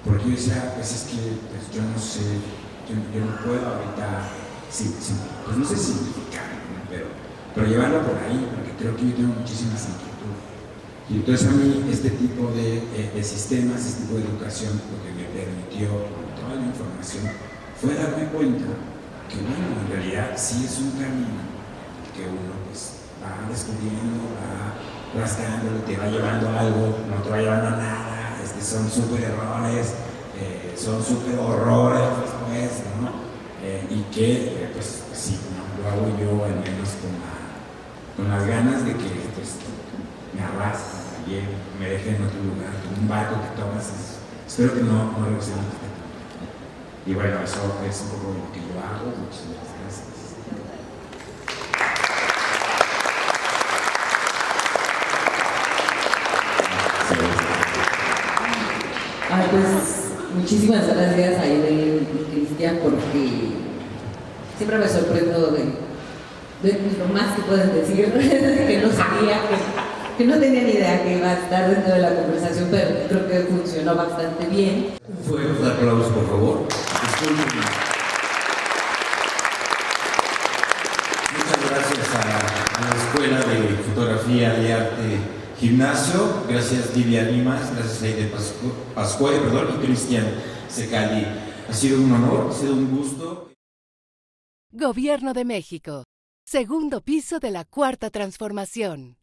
Porque yo decía, pues es que pues, yo no sé, yo no puedo ahorita, pues no sé simplificar, ¿no? pero llevarlo por ahí, porque creo que yo tengo muchísimas inquietudes. Y entonces a mí este tipo de sistemas, este tipo de educación, lo que me permitió, con toda la información, fue darme cuenta que bueno, en realidad sí es un camino que uno pues va descubriendo, va rasgándolo, te va llevando a algo, no te va llevando a nada, son súper errores, son súper horrores después, ¿no? Y que pues sí, ¿no? Lo hago yo al menos con las ganas de que pues, me arrastre, me deje en otro lugar, como un barco que tomas, espero que no lo excelente. Y bueno, eso es un poco lo que yo hago. Muchas gracias. Pues muchísimas gracias a Aide y Cristian, porque siempre me sorprendo de lo más que pueden decir, que no sabía, que no tenía ni idea que iba a estar dentro de la conversación, pero creo que funcionó bastante bien. Un fuerte aplauso, por favor. Muchas gracias a la Escuela de Fotografía y Arte Gimnasio, gracias Livia Limas, gracias a Aide Pascual y Cristian Secali. Ha sido un honor, ha sido un gusto. Gobierno de México. Segundo piso de la Cuarta Transformación.